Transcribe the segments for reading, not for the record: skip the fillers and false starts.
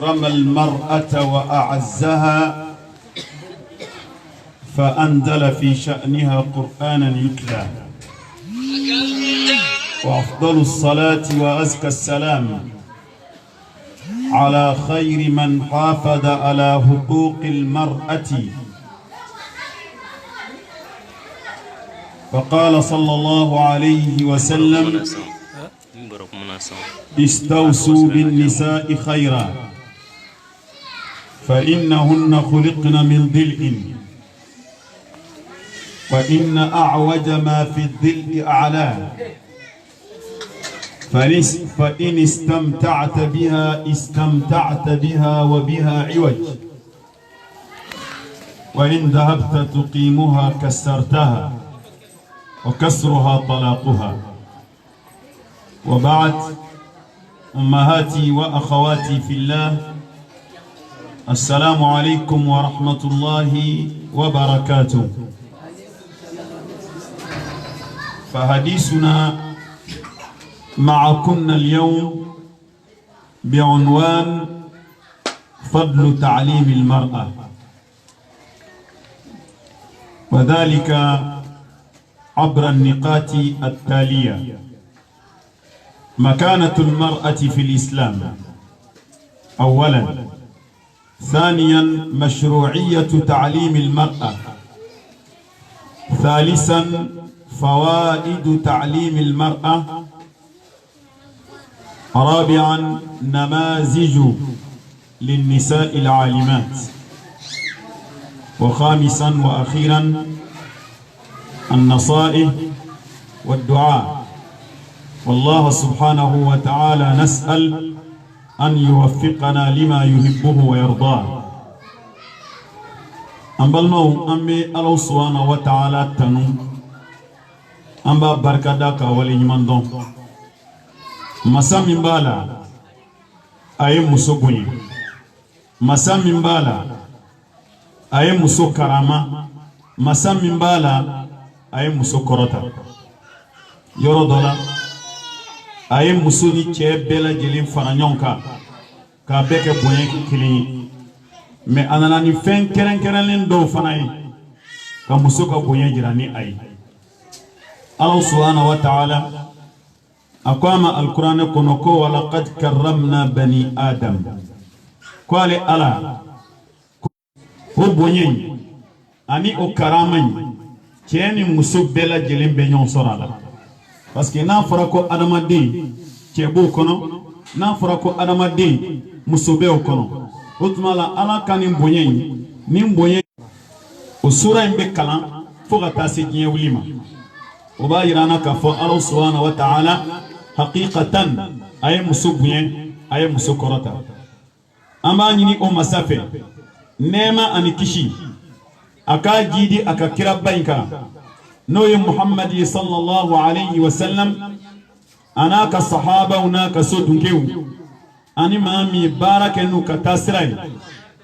رمى المرأة وأعزها فأنزل في شأنها قرآنا يتلى وأفضل الصلاة وأزكى السلام على خير من حافظ على حقوق المرأة فقال صلى الله عليه وسلم استوصوا بالنساء خيرا فإنهن خلقن من ضلع وإن أعوج ما في الضلع أعلاه فإن استمتعت بها وبها عوج وإن ذهبت تقيمها كسرتها وكسرها طلاقها. وبعد، أمهاتي وأخواتي في الله، السلام عليكم ورحمة الله وبركاته. فحديثنا معكم اليوم بعنوان فضل تعليم المرأة، وذلك عبر النقاط التالية: مكانة المرأة في الإسلام أولا، ثانيا مشروعية تعليم المرأة، ثالثا فوائد تعليم المرأة، رابعا نماذج للنساء العالمات، وخامسا وأخيرا النصائح والدعاء. والله سبحانه وتعالى نسأل أن يوفقنا لما يحبه ويرضاه. أمبالمو أمي الله سبحانه وتعالى تنو أمبا بركدك وليمان دون مسام مبالا أي مسوبني، مسام مبالا أي مسو كراما، مسام مبالا أي مسو كروتا يورو دولا أي مسوني كي بلا جلين فرانيونكا كابك بوين كلين مي أنا نفين كرن كرن لين دو فناي كمسوكا بوين جراني أي. الله سبحانه وتعالى أقام القرآن كنوكو ولقد كرمنا بني آدم قال ألا هو بوين أني أو كرامين كيني مسوك بلا جلين بنيون سرالا parce que n'a fara ko adamaden cebo kono, n'a fara ko adamaden musobe kono, otmala ala kanin bonyen ni bonyen o sura imbe kalan fo ka ta se diɲɛ wuli ma. O b'a yirana k'a fɔ Allah subhanahu wa ta'ala haqiqatan a ye muso bonya, a ye muso kɔrɔta. An b'a ɲini o masa fɛ nɛɛma ani kisi a k'a jidi a ka kira ba in kan n'o ye Muhammad sallallahu alayhi wa sallam, ana ka sahaba una ka so dunkew ani maa min baara kɛ n'u ka taa sira ye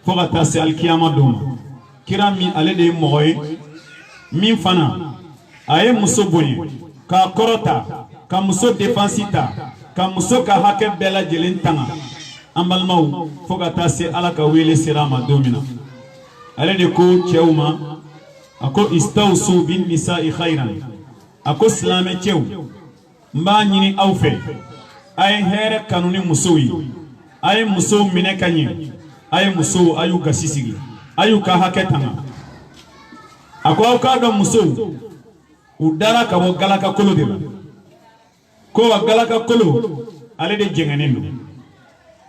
fo ka taa se alikiyama don ma. Kira min ale de ye mɔgɔ ye min fana a ye muso bonya k'a kɔrɔta, ka muso defansi ta, ka muso ka hakɛ bɛɛ lajɛlen tanga an balimaw fo ka taa se ala ka wele sera ma don min na. Ale de ko cɛw ma ako istawsu bin nisa'i khayran, ako silame cɛw n b'a ɲini aw fɛ a ye hɛrɛ kanu ni musow ye, a ye musow minɛ ka ɲɛ, a ye musow a y'u gasi sigi, a y'u ka hakɛ tanga. a ko aw k'a dɔn musow u dara ka bɔ galaka kolo de la, ko wa galaka kolo ale de jɛngɛnen don.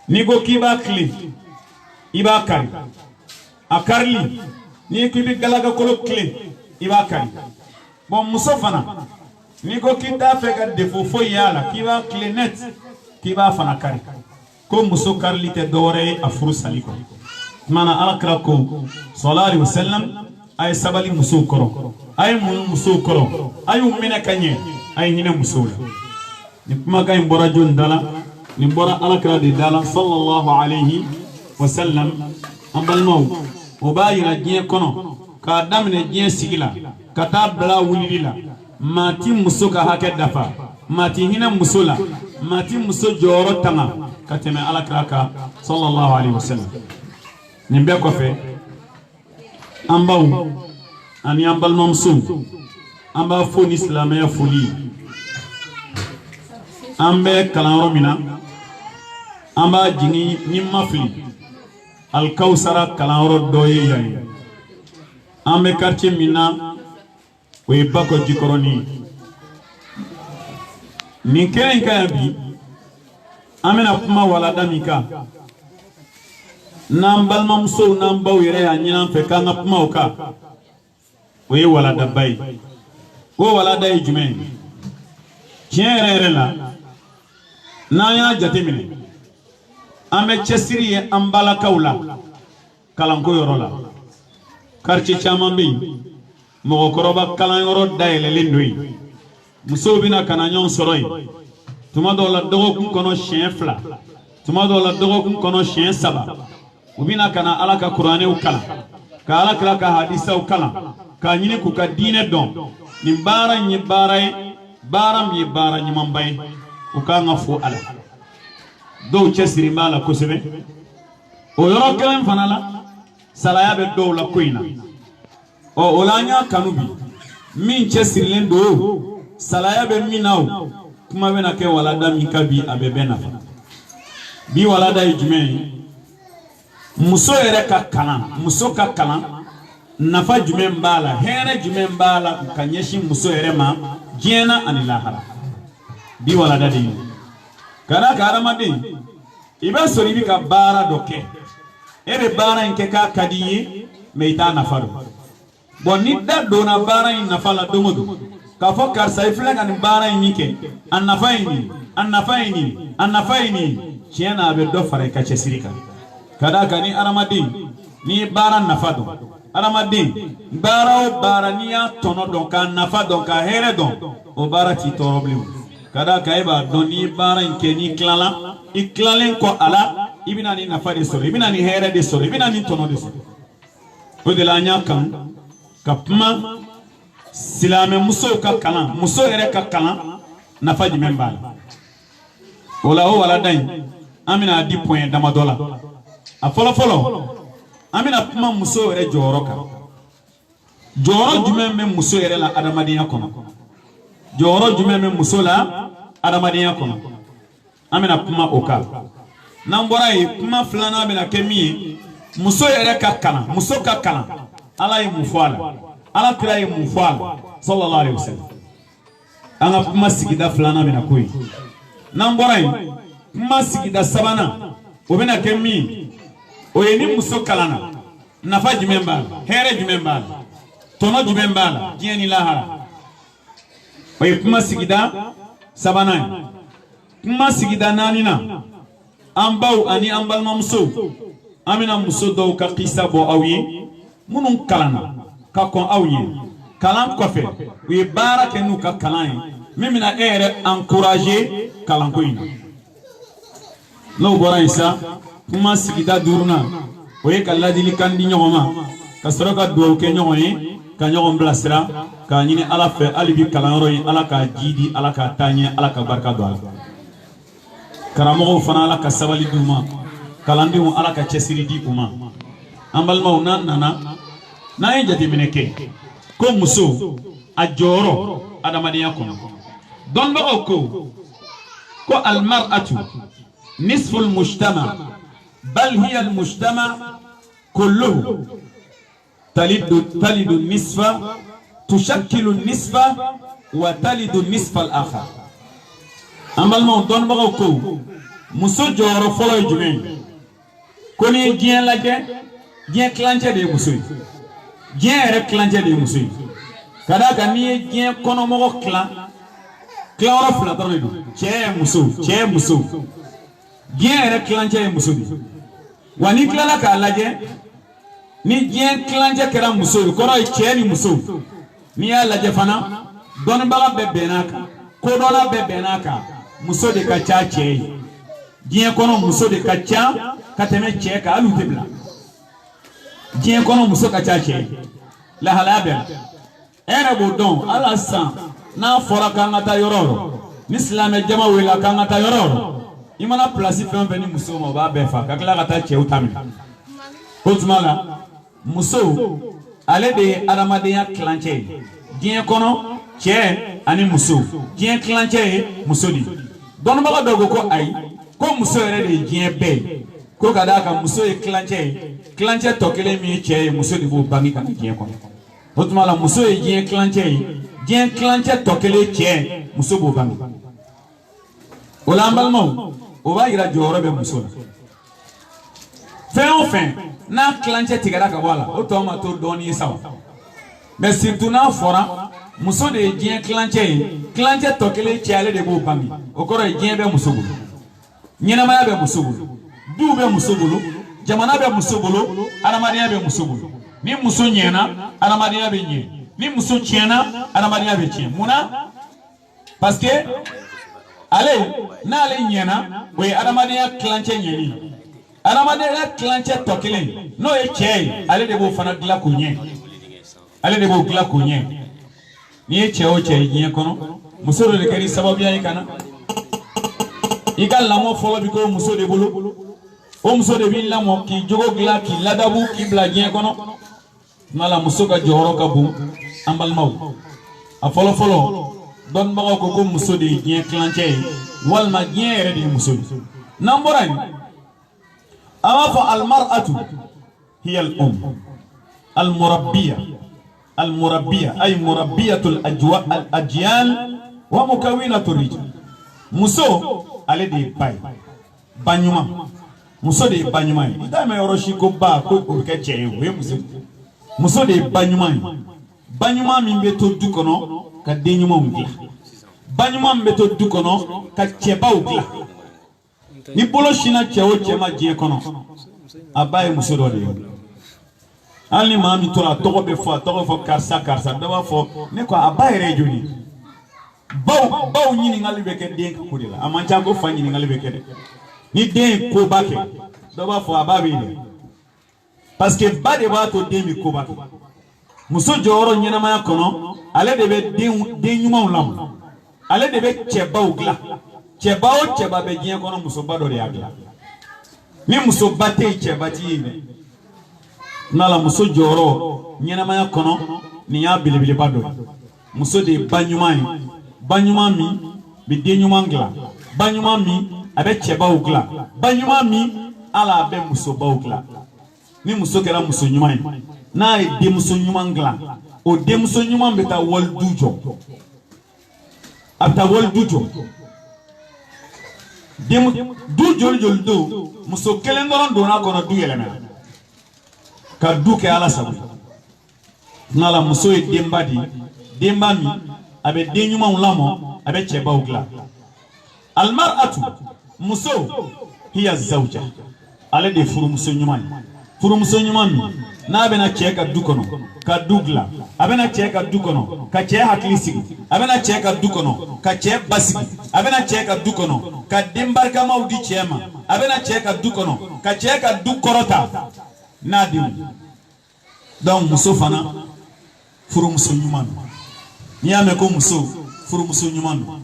n'i ko k'i b'a tile i b'a kari, a karili n'i ko i bɛ galaka kolo tile i b'a kari. bon muso fana n'i ko k'i t'a fɛ ka defo foyi y'a la k'i b'a tile net k'i b'a fana kari, ko muso karili tɛ dɔwɛrɛ ye a furu sali kɔ. tumana alakira ko sallallahu alaihi wasallam a ye sabali musow kɔrɔ, a ye muɲu musow kɔrɔ, a y'u minɛ ka ɲɛ, a ye hinɛ musow la. ni kumakan in bɔra jɔn da la? nin bɔra alakira de da la sallallahu alaihi wasallam. an balimaw, o b'a yira diɲɛ kɔnɔ k'a daminɛ diɲɛ sigi la ka taa bila wulili la, maa ti muso ka hakɛ dafa, maa ti hinɛ muso la, mati muso joro tanga kateme ala kraka sallallahu alaihi wasallam nimbe ko fe ambaw ani ambal mamsum amba foni islamaya foli ambe kalaro mina amba jini nyimafli al kausara kalaro doye yayi ambe quartier mina we bako jikoroni ninken kayabi amena kuma wala damika nambal mamso nambaw yere ya nyina fe kanga kuma oka we wala dabai wo wala dai jume tiere la na ya jatemine ame chesiri ambala kaula kalanko yorola quartier chamambi mo koroba kalan yoro daile lindui muso bina kana nyon soroi tuma do la dogo kun kono chien fla tuma do la dogo kun kono chien saba ubina kana ala ka qur'ane ukala ka ala kala ka hadisa ukala ka nyini ku ka dine don ni bara nyi bara mi bara nyi mambay uka ngafu ala do chesiri mala ko sebe o yoro kelen fanala salaya be do la koina o olanya kanubi min chesiri do salaya be minaw kuma bena ke walada mikabi abebena bi walada ijme muso yere ka kalan muso ka kalan nafa jume mbala here jume mbala kanyeshi muso yere ma jena anilahara bi walada de kana karamade iba sori bi ka bara doke ere bara nke ka kadiye meita nafaru bonni da dona bara in nafala domodo ka fo karsa ifle kan bara yike annafaini ciena be do fare ka chesirika kada kani aramadin ni bara nafado aramadin bara o bara ni ya tono don ka nafado ka here don o bara ti problem kada kaiba don ni bara nke ni klala iklalen ko ala ibina ni nafade sore ibina ni here de sore ibina ni tono de sore o de la nya kan kapma silame muso ka kalan muso yere ka kalan nafa jimen bala wala o wala dain amina di point damadola a folo amina kuma muso yere joro ka joro jimen men muso yere la adamadiya kono joro jimen men muso la adamadiya kono amina kuma oka nambora yi kuma flana amina kemi muso yere ka kalan muso ka kalan ala yi mufala ala kira ye mufala sallallahu alaihi wasallam anga kuma sigida flana bena koy namboray kuma sigida sabana o bena kemi o yeni muso kalana nafa jimemba here jimemba tono jimemba jeni lahara o kuma sigida sabana kuma sigida nanina ambau ani ambal mamso amina muso do ka qissa bo awi munun kalana ka kon awye kalan kofe wi barake nu ka kalan mimina ere encourager kalan ko ina no bora isa kuma sigida duruna o ye kalladili kandi nyoma ka soroka do ke nyoyi ka nyom blasira ka nyini ala fe alibi kalan royi ala ka jidi ala ka tanye ala ka barka do ala karamo fana ala ka sabali duma kalandi mu ala ka chesiri di kuma ambal mauna nana na yajati mineke ko muso ajoro adamadiya kono don ba ko al mar'atu nisfu al mujtama bal hiya al mujtama kulluhu talidu nisfa tushakkilu nisfa wa talidu nisfa al akhar amal mo don ba ko muso joro folo jume ko ni gien laje gien clanche de muso gien ere clanche de muso kada ka ni gien kono mo clan oro fla torne do che muso gien ere clanche de muso di wani klala ka laje ni gien clanche kera muso ko ro che ni muso ni ya laje fana don ba be benaka ko dona be benaka muso de ka cha che gien kono muso de ka cha kateme che ka alu tebla gien kono muso ka cha che la halabel ere bo don ala san na fora ka ngata yororo ni silamɛ jama wele kan ka taa yɔrɔ yɔrɔ i mana place fɛn fɛn ni muso ma o b'a bɛɛ fa ka tila ka taa cɛw ta minɛ o tuma la muso ale de ye adamadenya kilancɛ ye diɲɛ kɔnɔ cɛ ani muso diɲɛ kilancɛ ye muso de dɔnnibaga dɔw ko ayi ko muso yɛrɛ de ye diɲɛ bɛɛ ye ko ka d'a kan muso ye kilancɛ ye kilancɛ tɔ kelen min ye cɛ ye muso de b'o bange ka na diɲɛ kɔnɔ o tuma la muso ye diɲɛ kilancɛ ye diɲɛ kilancɛ tɔ kelen cɛ muso b'o bange o la an balimaw o b'a yira jɔyɔrɔ bɛ muso la fɛn o fɛn n'a kilancɛ tigɛra ka bɔ a la o tɔ ma to dɔɔnin ye sa wa mais surtout n'a fɔra muso de ye diɲɛ kilancɛ ye kilancɛ tɔ kelen cɛ ale de b'o bange o kɔrɔ ye diɲɛ bɛ muso bolo ɲɛnamaya bɛ muso bolo duw bɛ muso bolo jamana bɛ muso bolo adamadenya bɛ muso bolo ni muso ɲɛna adamadenya bɛ ɲɛ ni muso tiɲɛna adamadenya bɛ tiɲɛ munna parce que ale n'ale ɲɛna o ye adamadenya kilancɛ ɲɛli adamadenya kilancɛ tɔ kelen n'o ye cɛ ye ale de b'o fana dilan k'o ɲɛ ale de b'o dilan k'o ɲɛ n'i ye cɛ o cɛ ye diɲɛ kɔnɔ muso dɔ de kɛra sababuya ye ka na i ka lamɔ fɔlɔ bi k'o muso de bolo o muso de b'i lamɔ k'i jogo dilan k'i ladabu k'i bila diɲɛ kɔnɔ tuma la muso ka jɔyɔrɔ ka bon an balimaw a fɔlɔ fɔlɔ dɔnnibagaw ko ko muso de ye diɲɛ kilancɛ ye walima diɲɛ yɛrɛ de ye muso ye n'an bɔra yen a b'a fɔ almar'atu hiya al-murabbiya al-murabbiya ay murabbiyatul ajyal wa mukawwinatur rijal muso ale de ye ba ye ba ɲuman muso de ye ba ɲuman ye i t'a mɛn yɔrɔ si ko ba ko o bɛ kɛ cɛ ye o ye muso de ye ba ɲuman ye ba ɲuman min bɛ to du kɔnɔ ka den ɲumanw dilan ba ɲuman min bɛ to du kɔnɔ ka cɛbaw dilan ni bolo sinna cɛ o cɛ ma diɲɛ kɔnɔ a ba ye muso dɔ de ye hali ni maa min tora a tɔgɔ bɛ fɔ a tɔgɔ fɔ karisa karisa dɔ b'a fɔ ne ko a ba yɛrɛ ye joli baw ɲininkali bɛ kɛ den ka ko de la a man ca ko fa ɲininkali bɛ kɛ dɛ ni den ye koba kɛ dɔ b'a fɔ a ba bɛ yen dɛ parce que ba de b'a to den bɛ koba kɛ muso jɔyɔrɔ ɲɛnamaya kɔnɔ ale de bɛ den ɲumanw lamɔ ale de bɛ cɛbaw dilan cɛba o cɛba bɛ diɲɛ kɔnɔ musoba dɔ de y'a dilan ni musoba tɛ yen cɛba t'i ye dɛ n'ala muso jɔyɔrɔ ɲɛnamaya kɔnɔ nin y'a belebeleba dɔ ye muso de ye ba ɲuman ye ba ɲuman min bɛ den ɲuman dilan ba ɲuman min a bɛ cɛbaw dilan ba ɲuman min ala a bɛ musobaw dilan ni muso kɛra muso ɲuman ye n'a ye denmuso ɲuman dilan o denmuso ɲuman bɛ taa walidu jɔ a bɛ taa walidu jɔ du joli joli don muso kelen dɔrɔn donna kɔnɔ du yɛlɛmɛna ka du kɛ ala sago n'ala muso ye denba de ye denba min a bɛ den ɲumanw lamɔ a bɛ cɛbaw dilan almar'atu muso hiya zawja ale de ye furumuso ɲuman ye furumuso ɲuman min n'a bɛna cɛ ka du kɔnɔ ka du dilan a bɛna cɛ ka du kɔnɔ ka cɛ hakili sigi a bɛna cɛ ka du kɔnɔ ka cɛ basigi a bɛna cɛ ka du kɔnɔ ka den barikamaw di cɛ ma a bɛna cɛ ka du kɔnɔ ka cɛ ka du kɔrɔta n'a denw donc muso fana furumuso ɲuman don n'i y'a mɛn ko muso furumuso ɲuman don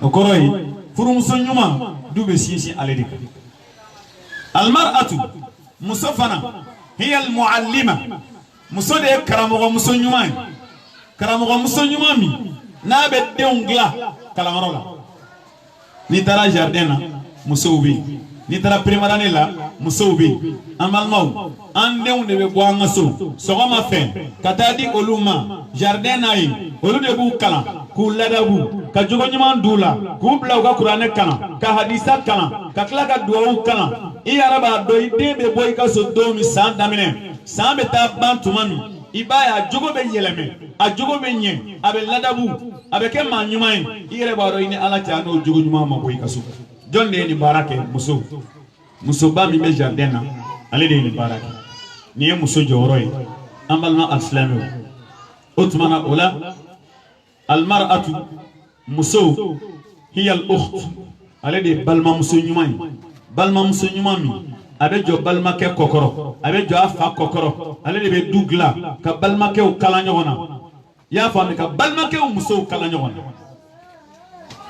o kɔrɔ ye furumuso ɲuman du bɛ sinsin ale de kan almar'atu muso fana hiya almuallima muso de ye karamɔgɔmuso ɲuman ye karamɔgɔmuso ɲuman min n'a bɛ denw dilan kalanyɔrɔ la n'i taara jardin na musow bɛ yen n'i taara prémarane la musow bɛ yen an balimaw an denw de bɛ bɔ an ka so sɔgɔma fɛ ka taa di olu ma jardin n'a ye olu de b'u kalan k'u ladabu ka jogo ɲuman d'u la k'u bila u ka kuranɛ kalan ka hadisa kalan ka tila ka duwawu kalan i yɛrɛ b'a dɔn i den bɛ bɔ i ka so don min san daminɛ san bɛ taa ban tuma min i b'a ye a jogo bɛ yɛlɛmɛ a jogo bɛ ɲɛ a bɛ ladabu a bɛ kɛ maa ɲuman ye i yɛrɛ b'a dɔn i ni ala cɛ n'o jogo ɲuman ma bɔ i ka so jɔn de ye nin baara kɛ muso musoba min bɛ jardin na ale de ye nin baara kɛ nin ye muso jɔyɔrɔ ye an balima alisilamɛw o tuma na o la almar'atu muso hiya al-ukht ale de ye balimamuso ɲuman ye balimamuso ɲuman min a bɛ jɔ balimakɛ kɔkɔrɔ a bɛ jɔ a fa kɔkɔrɔ ale de bɛ du dilan ka balimakɛw kalan ɲɔgɔn na i y'a faamu ka balimakɛw musow kalan ɲɔgɔn na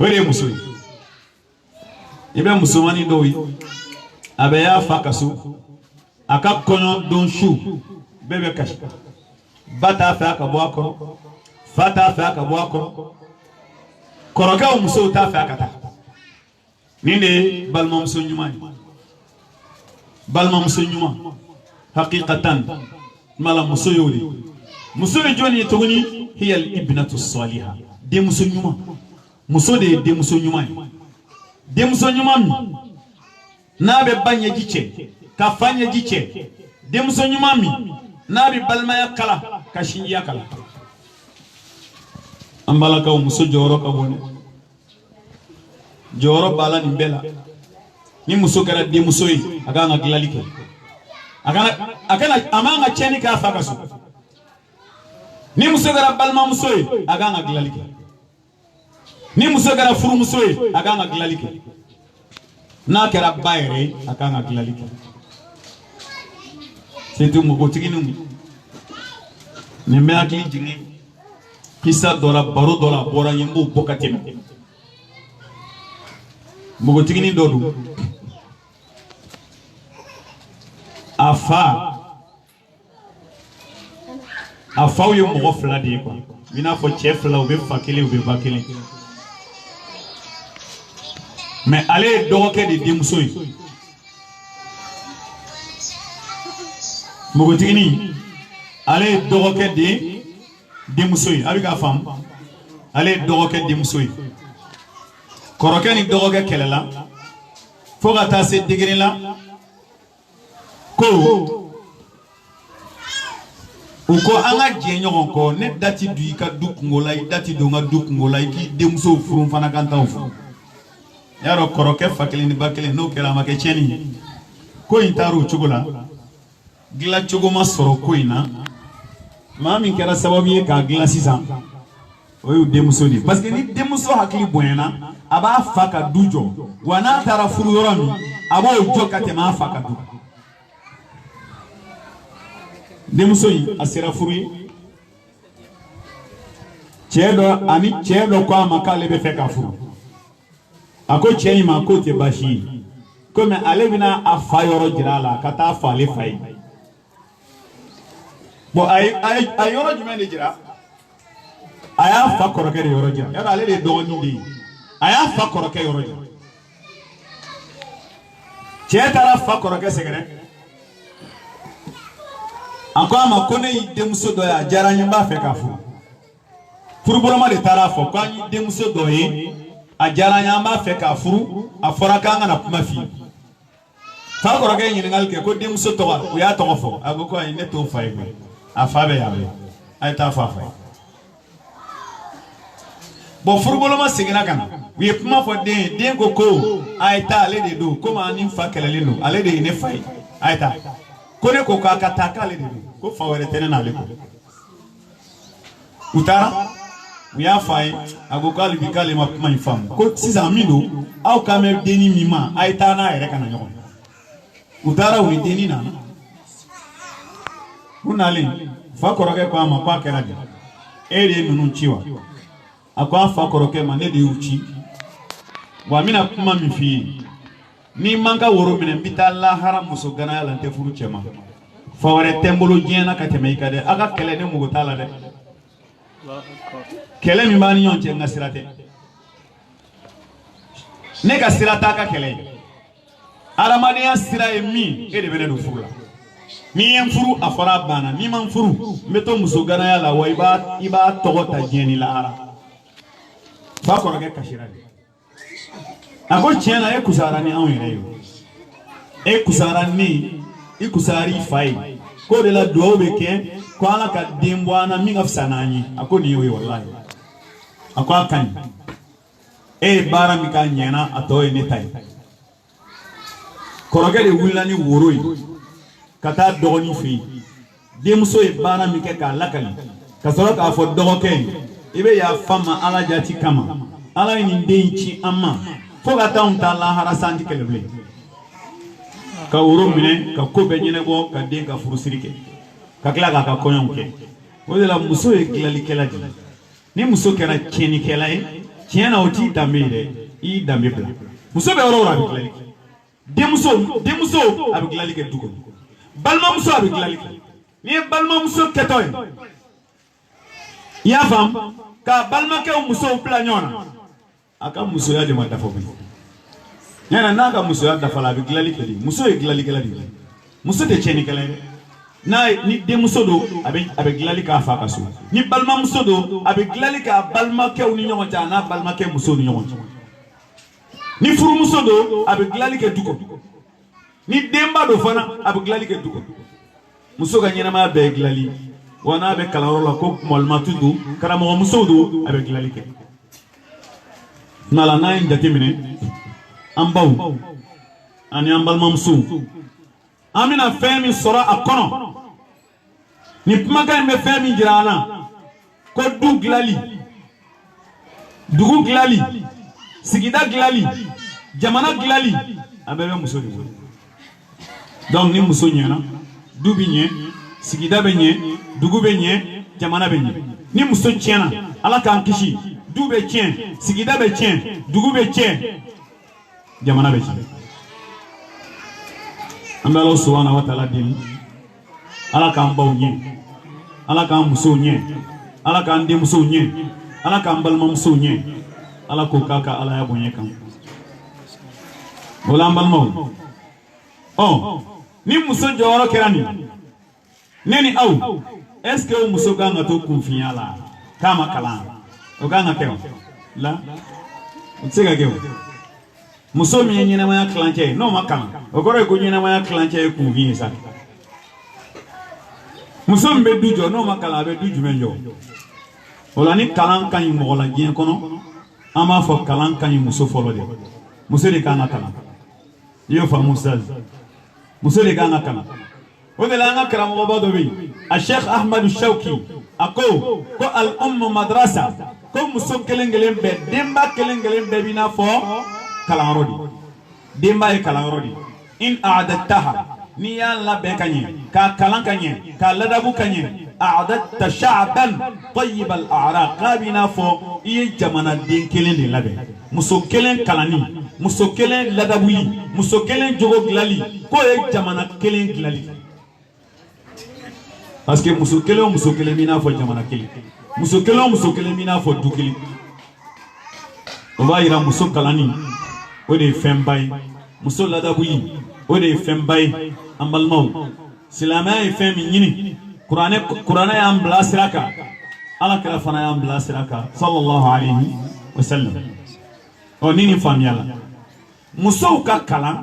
wele muso ibe musomani doyi abeya fakasu aka kono don shu bebe kashi bata fa aka bo akoro fata fa aka bo akoro koroka muso ta fa aka ta ninde balma muso nyuma haqiqatan mala muso yodi muso joni togoni hiya al ibnatu salihah de muso nyuma muso de muso nyuma mi na be banya gice ka fanya gice de muso nyuma mi na be balma ya kala ka shinja kala ambala ka muso joro ka bone joro bala ni bela ni muso kara de muso yi aga nga gilalike akana amanga cheni ka fakasu ni muso kara balma muso yi aga nga gilalike ni muso kara furu muso yi aga nga gilalike na kera bayre aga nga gilalike setu mo gotiginu ni me akili jingi kisa dola baro dola bora yimbo bokatema mo tigini dodu afa yo mo fla di quoi mina fo chef la obe fakele obe bakele mais allez doke de demusoy mo tigini allez doke de demusoy abiga fam allez doke de demusoy korokeni doge kelela foga ta se degré la ko uko anga jenyo ko ne dati du ka dukungola dati do nga dukungola ki demso furun fana kanta ufu yaro koroke fakele ni bakele no kera make cheni ko intaru chugola gila chugoma soro ko ina mami kera sababu ka gila sisa oyu demuso ni parce que ni demuso hakili boyena aba faka dujo wana tara furu yorami abo jo katema faka du demuso yi asira furu chedo kwa makale be feka furu ako cheni makote bashi comme alebina afayoro jirala kata afale fay bo ay yoro jumende jira aya fa koroke yoro jira yara ale de doni de aya fa koroke yoro jira chetara fa koroke segere akwa makone idemso do ya jaranya ba fe kafu furubolo de tara fo kwa idemso do yi ajaranya ba fe kafu afora kanga na kuma fi fa koroke yin ngal ke ko demso to wa ya to fo agoko ay ne to fa ibe afabe yawe ay ta fa fa bon furubolo ma segina kana wi kuma fo den ko ayta ale de do ko ma ni fa kelele no ale de ne fay ayta ko ne ko ka kataka ale de ko fa were tenen ale ko utara wi ya fay agogo ali bikale ma kuma infam ko siza mido aw ka me deni mima ayta na ere kana nyoko utara wi deni na unali fa koroke kwa ma kwa keraje ere nunu chiwa akwa fa koroke mane de uchi wa mina kuma mi fi ni manga woro mine mbita Allah haram muso gana yala te furu chema fa wore tembolo jena ka teme de aga kele ne mugo tala de kele mi mani yonche ngasirate ne ka sirata ka kele aramani ya sira mi ede bene do furu ni en furu afara bana ni man furu meto muso gana yala wa iba togota jeni la ara fa koroke kashirani ako chena kusara ni awire yo kusara ni ikusari fai ko de la do beke ko ala ka dembwana minga fsanani ako ni yo wallahi ako akani bara mika nyena atoy ni tay koroke de wulani woroi kata dogoni fi demso bara mika ka lakali kasoro ka fo dogoke ibe ya fama ala jati kama ala ni denchi amma foga taunta la harasanti keleble ka uro mine ka ko be nyene bo ka den ka furusirike ka kila ka konyon ke o de la muso e kilali keladi ni muso kera cheni kelai tiɲɛna o t'i danbe ye dɛ i y'i danbe bila muso bɛ yɔrɔ o yɔrɔ a bɛ dilanli kɛ denmuso a bɛ dilanli kɛ du kɔnɔ balimamuso a bɛ dilanli kɛ n'i ye balimamuso kɛtɔ ye i y'a faamu ka balimakɛw musow bila ɲɔgɔn na a ka musoya de ma dafa koyi ɲana n'a ka musoya dafa la a bɛ dilanli kɛ de muso ye dilanlikɛla de ye muso tɛ tiɲɛnikɛla ye ni denmuso do a bɛ dilanli k'a fa ka so ni balimamuso do a bɛ dilanli k'a balimakɛw ni ɲɔgɔn cɛ a n'a balimakɛ musow ni ɲɔgɔn cɛ ni furumuso do a bɛ dilanli kɛ du kɔnɔ ni denba do fana a bɛ dilanli kɛ du kɔnɔ muso ka ɲɛnamaya bɛɛ ye dilanli wa n'a bɛ kalanyɔrɔ la ko mɔlimatu do karamɔgɔ musow do a bɛ dilanli kɛ nala n'an ye jateminɛ an baw ani an balimamusow an bɛna fɛn min sɔrɔ a kɔnɔ ni kumakan in bɛ fɛn min jira an na ko du dilanli dugu dilanli sigida dilanli jamana dilanli a bɛɛ bɛ muso de bolo donc ni muso ɲɛna du bɛ ɲɛ sigida bɛ ɲɛ dugu bɛ ɲɛ jamana bɛ ɲɛ ni muso tiɲɛna ala k'an kisi du bɛ tiɲɛ sigida bɛ tiɲɛ dugu bɛ tiɲɛ jamana bɛ tiɲɛ an bɛ Ala subhanahu wa ta'ala deli ala k'an baw ɲɛ ala k'an musow ɲɛ ala k'an denmusow ɲɛ ala k'an balimamusow ɲɛ ala k'o k'a ka alaya bonya kan o la an balimaw ni muso jɔyɔrɔ kɛra nin ne ni aw est-ce que o muso kan ka to kunfinya la k'a ma kalan o kan ka kɛ la o tɛ se ka kɛ o muso min ye ɲɛnamaya kilancɛ ye n'o ma kalan o kɔrɔ ye ko ɲɛnamaya kilancɛ ye kunfin ye sa muso min bɛ du jɔ n'o ma kalan a bɛ du jumɛn jɔ o la ni kalan ka ɲi mɔgɔ la diɲɛ kɔnɔ an b'a fɔ kalan ka ɲi muso fɔlɔ de muso de kan ka kalan i y'o faamu ustaz muso de kan ka kalan o de la an ka karamɔgɔba dɔ bɛ yen a Sheikh Ahmadu Shawki a ko al-ummu madrasa ko muso kelen kelen bɛɛ denba kelen kelen bɛɛ b'i n'a fɔ kalanyɔrɔ de denba ye kalanyɔrɔ de in a'adattaha n'i y'a labɛn ka ɲɛ k'a kalan ka ɲɛ k'a ladabu ka ɲɛ a'adatta sha'ban tayyib al-a'raq k'a b'i n'a fɔ i ye jamanaden kelen de labɛn muso kelen kalanni muso kelen ladabuli muso kelen jogo dilanli k'o ye jamana kelen dilanli parce que muso kelen o muso kelen b'i n'a fɔ jamana kelen muso kelen o muso kelen b'i n'a fɔ du kelen o b'a yira muso kalanni o de ye fɛnba ye muso ladabuli o de ye fɛnba ye an balimaw silamɛya ye fɛn min ɲini kuranɛ y'an bila sira kan alakira fana y'an bila sira kan sallallahu alayhi wa sallam ni nin faamuyala musow ka kalan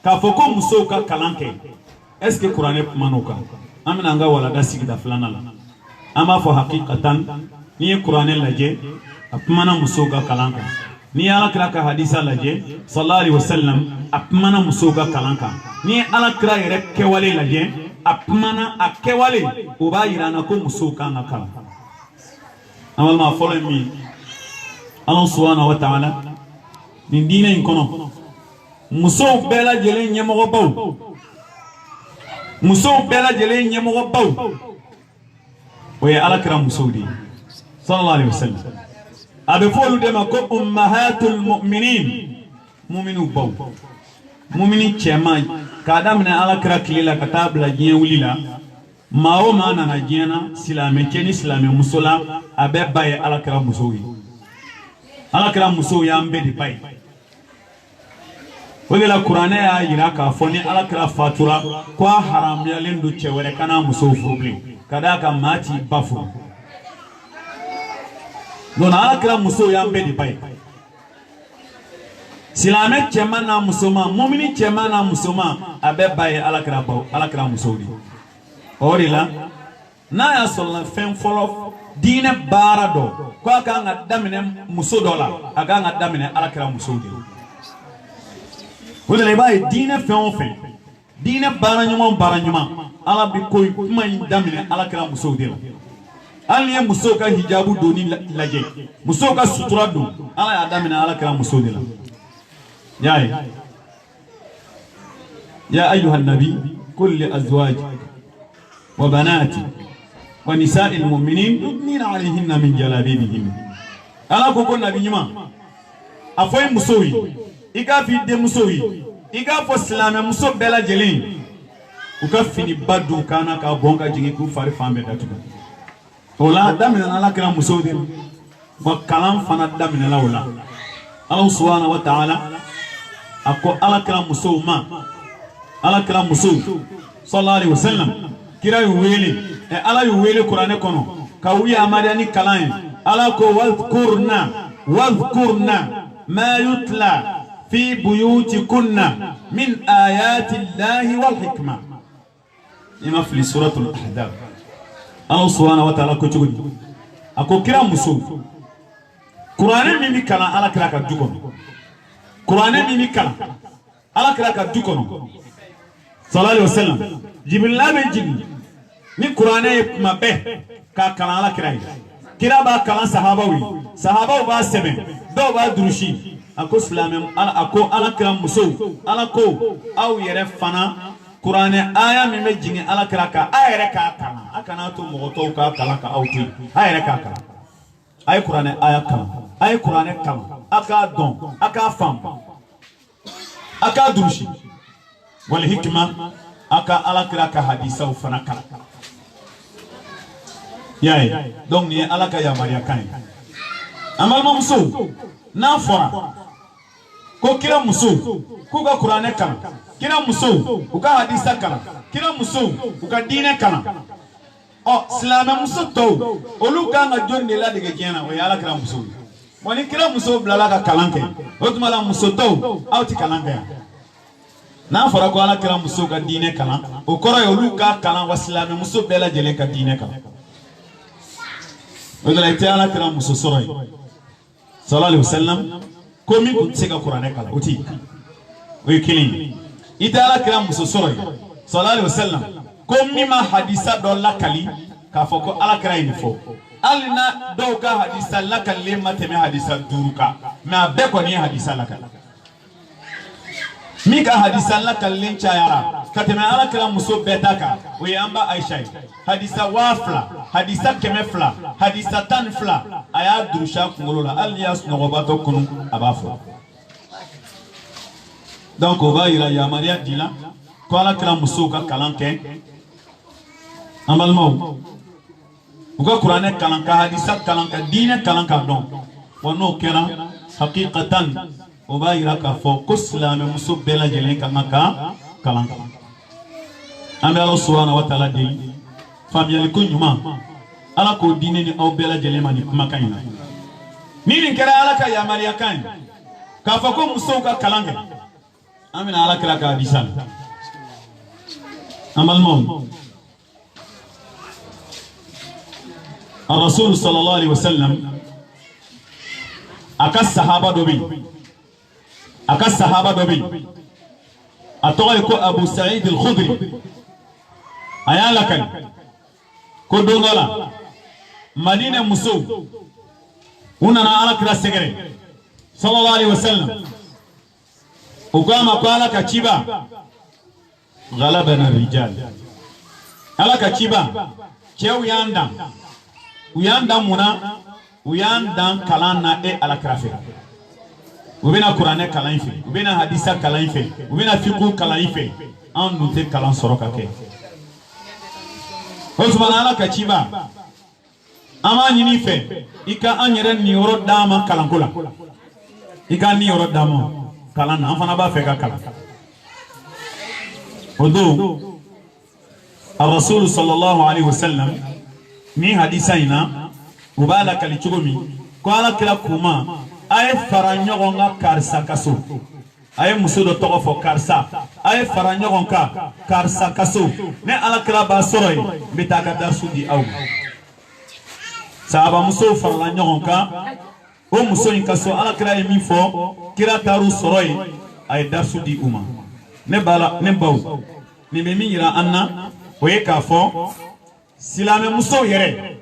k'a fɔ ko musow ka kalan kɛ est-ce que kuranɛ kuman'o kan an bɛna an ka walanda sigida filanan la an b'a fɔ hakikatan n'i ye kuranɛ lajɛ a kumana musow ka kalan kan n'i ye alakira ka hadisa lajɛ sallallahu alayhi wa sallam a kumana musow ka kalan kan n'i ye alakira yɛrɛ kɛwale lajɛ a kumana a kɛwale o b'a yira an na ko musow kan ka kalan an balima fɔlɔ ye min Ala subhanahu wa ta'ala nin diinɛ in kɔnɔ musow bɛɛ lajɛlen ɲɛmɔgɔbaw musow bɛɛ lajɛlen ɲɛmɔgɔbaw o ye alakira musow de ye sallallahu alayhi wa sallam a bɛ fɔ olu de ma ko ummahatul mu'minin muminu baw mumini cɛman k'a daminɛ alakira tile la ka taa bila diɲɛ wuli la maa o maa nana diɲɛ na silamɛ cɛ ni silamɛ muso la a bɛɛ ba ye alakira musow ye alakira musow y'an bɛɛ de ba ye o de la kuranɛ y'a yira k'a fɔ ni alakira fatura ko a haramuyalen don cɛ wɛrɛ kana musow furu bilen ka d'a kan maa t'i ba furu donc alakira musow y'an bɛɛ de ba ye silamɛ cɛman n'a musoman mumini cɛman n'a musoman a bɛɛ ba ye alakira musow de o de la n'a y'a sɔrɔ fɛn fɔlɔ diinɛ baara dɔ ko a kan ka daminɛ muso dɔ la a kan ka daminɛ alakira musow de o de la i b'a ye diinɛ fɛn o fɛn diinɛ baara ɲuman ala bɛ ko kuma in daminɛ alakira musow de la hali ye musow ka hijabu doni lajɛ musow ka sutura don ala y'a daminɛ alakira musow de la y'a ye ya ayyuhan nabi qul li azwaji وبناتي ونساء المؤمنين يدنين عليهن من جلابيبهن ala ko nabi nyima afoy musoyi iga fi de musoyi iga fo silame muso bela jelen u ka fini badu kana ka bon ka jigi ku fari fambe datu ola damina ala kira muso de wa kalam fana damina la wala Allah subhanahu wa ta'ala ako ala kira muso ma ala kira muso sallallahu alaihi wasallam kira yu wele e ala yu wele qur'ane kono ka wiya amariani kalan ala ko wadhkurna ma yutla fi buyutikunna min ayati llahi wal hikma ima fi suratul ahzab Allah subhanahu wa ta'ala ko chugudi ako kira muso qur'ane mimi kala ala kira ka dukono qur'ane mimi kala ala kira ka dukono sallallahu alaihi wasallam jibril be jigi ni qur'ane mabe ka kala ala kira ba kala sahaba ba sebe do ba durushi ako islam ako ala kira muso ala ko aw yere fana qur'ane aya mi me jigi ala kira ka ayere ka kala akana to mogoto ka kala ka awti ayere ka kala ay qur'ane aya kala ay qur'ane kala aka don aka fam aka durushi wal hikma aka ala kira ka hadisa fana kala yaay donc ni ala ka ya maria kan amal muso na fora ko kira muso ko ga qur'ane kan kira muso ko ga hadisa kan kira muso ko ga dine kan o silama muso to olu ka nga jonne la de gena o ya ala kira muso woni kira muso blala ka kalanke o tumala muso to awti kalanke na fora ko ala kira muso ga dine kan o koro yo olu ka kan wa silama muso bela jele ka dine kan wala itiala kira muso soroy sallallahu alaihi wasallam komi ko tsega qur'ane kala uti we killing itiala kira muso soroy sallallahu alaihi wasallam komi ma hadisa do la kali ka foko ala kira info alina do ka hadisa la kali mateme hadisa duruka ma be ko ni hadisa la kali mika hadisa la kali chayara kateme ala kira muso betaka we amba aisha hadisa wafla hadisa kemefla hadisa tanfla aya durusha kungolola alias nogobato kunu abafo donc on va ira ya maria dila ko ala kira muso ka kalanke amalmo uga qur'ane kalanka hadisa kalanka dine kalanka don wono kera haqiqatan on va ira ka fo kusla me muso bela jelen kanaka kalanka ambe Allah subhanahu wa ta'ala de famiyali ko nyuma ala ko dine ni aw bela jelema ni makayina ni kera ala ka ya maria kan ka fa ko muso ka kalange amina ala kira ka disan amal mom الرسول صلى الله عليه وسلم akas sahaba dobi atoy ko Abu Sa'id al-Khudri ayala kan ko dongola Madina muso unana ala kira segere sallallahu alaihi wasallam ugama ko ala kachiba galabana rijal ala kachiba chew uyanda muna uyanda kalana e ala krafe ubina qur'ane kalan fe ubina hadisa kalan fe ubina fiqh kalan fe an nute kalan soroka ke Osman ala kachiba ama nyini fe ika anyere ni oro dama kalankula ika ni oro dama kalan afana ba fe ka kalan odo الرسول صلى الله عليه وسلم ni hadisa ina ubala kalichugumi ko ala kila kuma ay faranyogonga karsa kaso ay musodo togo fo karsa ay faranyogonga karsa kaso ne ala kila ba soroy bitaka darsu di aw sahaba muso faranyogonga o muso in kaso ala kila yemi fo kira taru soroy ay darsu di uma ne bala ne baw ni be mira anna o yeka fo silame muso yere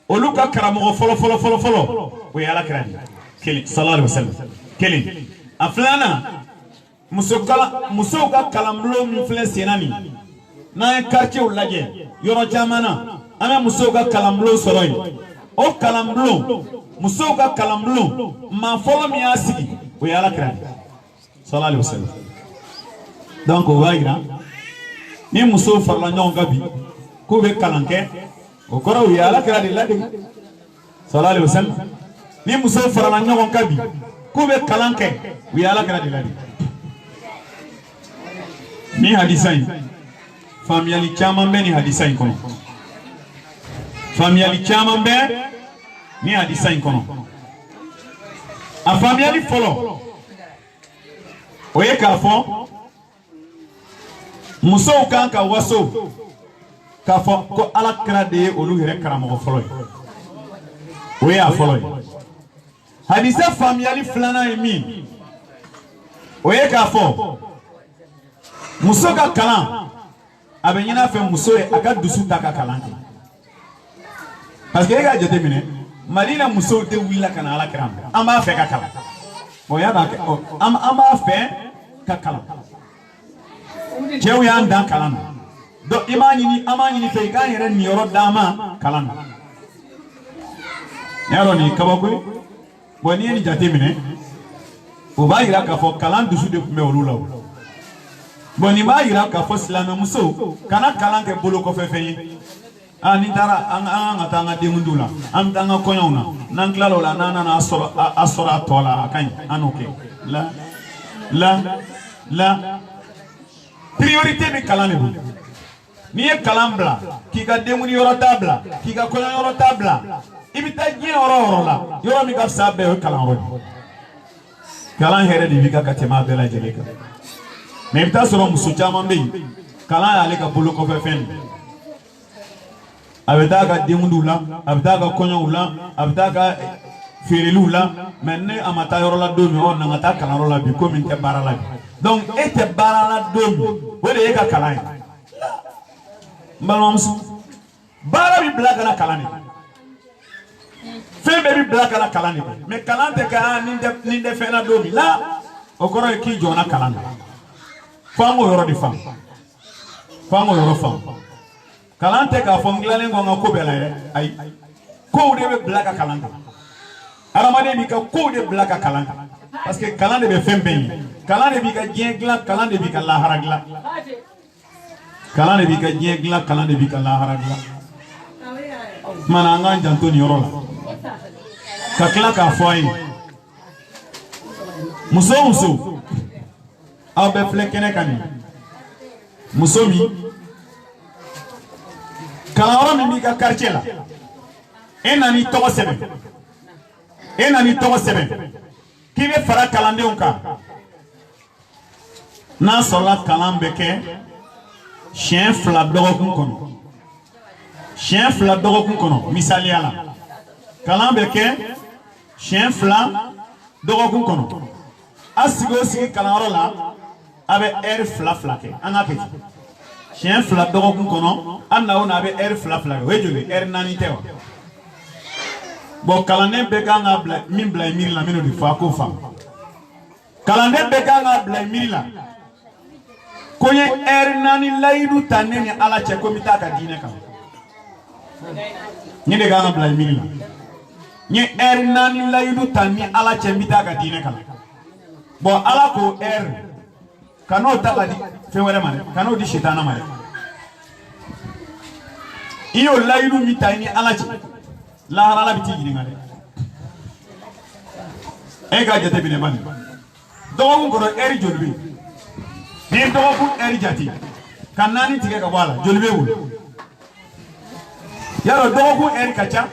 oluka karamo folo o yala krani keli sallallahu alaihi wasallam keli aflana muso ka kalamlo mi fle senani na quartier ulaje yoro jamana ama muso ka kalamlo soroy o kalamblo muso ka kalamblo ma folo mi asigi o yala kira sallallahu alaihi wasallam donc o waira ni muso farla nyon gabi ko be kalanke o kora o yala kira de lade sallallahu alaihi wasallam ni muso farla nyon gabi ko be kalanke o yala kira de lade ni hadisai famiyali chama be ni hadisai kono famiyali chama be ni hadisai kono a famiyali folo oye ka fo muso kan ka waso ka fo ko ala kira de olu yere karamo folo oye a folo hadisa famiyali flana emi oye ka fo muso ka kalan abe nyina fe muso e aka dusu ta ka kalan parce que ga jete mine madina muso de wila kana ala kiram amba fe ka kalan o ya ba amba fe ka kalan jew ya ndan kalan do amani ni fe ka yere ni yoro dama kalan yaro ni kabako boni ni jate mine o ba ira ka fo kalan dusu de me olula boni ba ira ka fo silama muso kana kalan ke bolo ko fe fe ani dara an tanga demundula am tanga koyona nan klalo la nana asora tola akany anoke la priorité be kalane bu ni e kalambla ki ga demuni yoro tabla ki ga koyon yoro tabla ibita ji oro la yoro mi ga sabe o kalan ro kalan here di biga katema bela jeleka mais ibita soro musu chama mbe kalan ale ka bolo ko fe fen abdaga demundula abdaga konyula abdaga ferilula menne amata yorola domi on ngata kalarola bi ko min te barala donc ete barala domi wole e ka kalay mbalmamsu bara bi blaga na kalani fe be bi blaga na kalani mais kalante ka ni de fena domi la o koro e ki jona kalani fango yoro di fam fango yoro fam kalante ka fonglale ngonga ko bela ay ko de be blaka kalante aramade bi ka ko de blaka kalante parce que kalante be fembe kalante bi ka jengla kalante bi ka la haragla kalante bi ka jengla kalante bi ka la haragla mananga janto ni yorola ka klaka foi muso abe flekene kani muso mi kalawara min b'i ka quartier la e nani tɔgɔ sɛbɛn k'i bɛ fara kalandenw kan n'a sɔrɔla kalan bɛ kɛ siɲɛ 2 dɔgɔkun kɔnɔ misaliya la kalan bɛ kɛ siɲɛ 2 dɔgɔkun kɔnɔ a sigi o sigi kalanyɔrɔ la a bɛ heure 2 kɛ an ka kɛ siɲɛ 2 dɔgɔkun kɔnɔ an na o na a bɛ heure 2 kɛ o ye joli heure 4 tɛ wa bon kalanden bɛɛ kan ka bila min bila miiri la minnu de fɔ a k'o faamu kalanden bɛɛ kan ka bila miiri la ko n ye heure 4 layidu ta ne ni ala cɛ ko n bɛ taa ka diinɛ kan n de kan ka bila miiri la n ye heure 4 layidu ta ni ala cɛ n bɛ taa ka diinɛ kan bon ala ko heure kan'o ta ka di fɛn wɛrɛ ma dɛ kan'o di sitana ma dɛ i y'o layidu min ta ni ala cɛ lahara la bi t'i ɲininka dɛ e ka jate minɛ man dɔgɔkun kɔnɔ heure joli bɛ yen n'i ye dɔgɔkun heure jate ka 4 tigɛ ka bɔ a la joli bɛ wolo yarɔ dɔgɔkun heure ka ca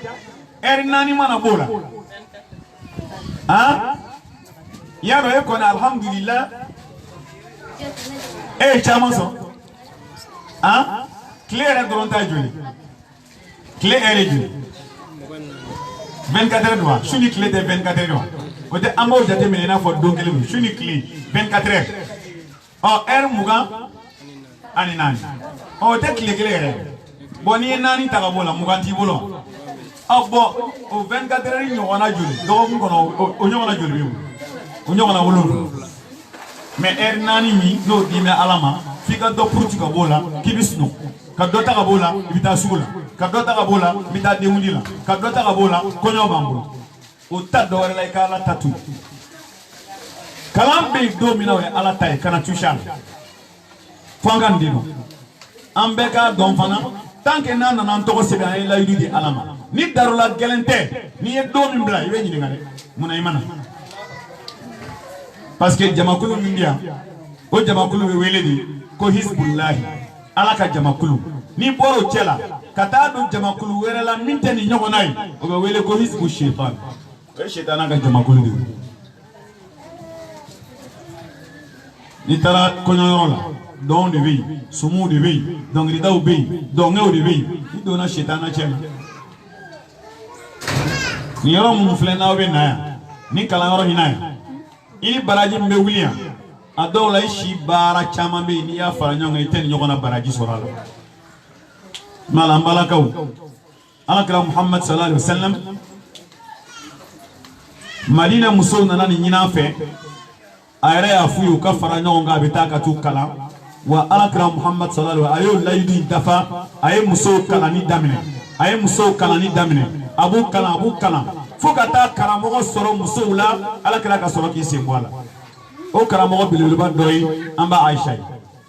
heure 4 mana b'o la han yarɔ e kɔni alhamdulillah e ye caman sɔrɔ han tile yɛrɛ dɔrɔn t'a joli tile heure joli 24 heures wa suni tile tɛ 24 heures wa o tɛ an b'o jate minɛ i n'a fɔ don kelen don suni tile 24 heures ɔ heure 20 ani 4 ɔ o tɛ tile kelen yɛrɛ bon n'i ye 4 ta ka bɔ o la 20 t'i bolo ɔ bon o 24 heures ɲɔgɔnna joli dɔgɔkun kɔnɔ o ɲɔgɔnna joli bɛ o ɲɔgɔnna 7 mais heure 4 min n'o di bɛ ala ma f'i ka dɔ puruti ka bɔ o la k'i bɛ sunɔgɔ ka dɔ ta ka bɔ o la i bɛ taa sugu la ka dɔ ta ka b'o la n bɛ taa denkundi la ka dɔ ta ka b'o la kɔɲɔ b'an bolo o ta dɔ wɛrɛ la i ka ala ta to yen kalan bɛ yen don min na o ye ala ta ye kana touché a la fo an ka nin den dɔn an bɛɛ k'a dɔn fana tant que n'a nana an tɔgɔ sɛbɛn an ye layidu di ala ma ni darola gɛlɛn tɛ n'i ye don min bila i bɛ ɲininka dɛ munna i ma na parce que jamakulu min bɛ yan o jamakulu bɛ wele de ko hisbulahi ala ka jamakulu n'i bɔra o cɛ la ka taa don jamakulu wɛrɛ la min tɛ nin ɲɔgɔn na ye o bɛ wele ko hisbu shaitan o ye shaitana ka jamakulu de ye n'i taara kɔɲɔyɔrɔ la dɔn de bɛ yen sumuw de bɛ yen dɔnkilidaw bɛ yen dɔnkɛw de bɛ yen n'i donna shaitana cɛ la nin yɔrɔ minnu filɛ n'aw bɛ na yan ni kalanyɔrɔ hinɛ yan i ni baraji min bɛ wuli yan a dɔw la i si baara caman bɛ yen n'i y'a fara ɲɔgɔn kan i tɛ nin ɲɔgɔn na baraji sɔrɔ a la mala an balakaw alakira muhammad sallallahu alaihi wa sallam madina musow nana nin ɲinan fɛ a yɛrɛ y'a f'u ye u ka fara ɲɔgɔn kan a bɛ taa ka t'u kalan wa alakira muhammad sallallahu alaihi wa sallam a y'o layidu dafa a ye musow kalanni daminɛ a b'u kalan fo ka taa karamɔgɔ sɔrɔ musow la alakira ka sɔrɔ k'i sen bɔ a la o karamɔgɔ belebeleba dɔ ye an b'a Aisha ye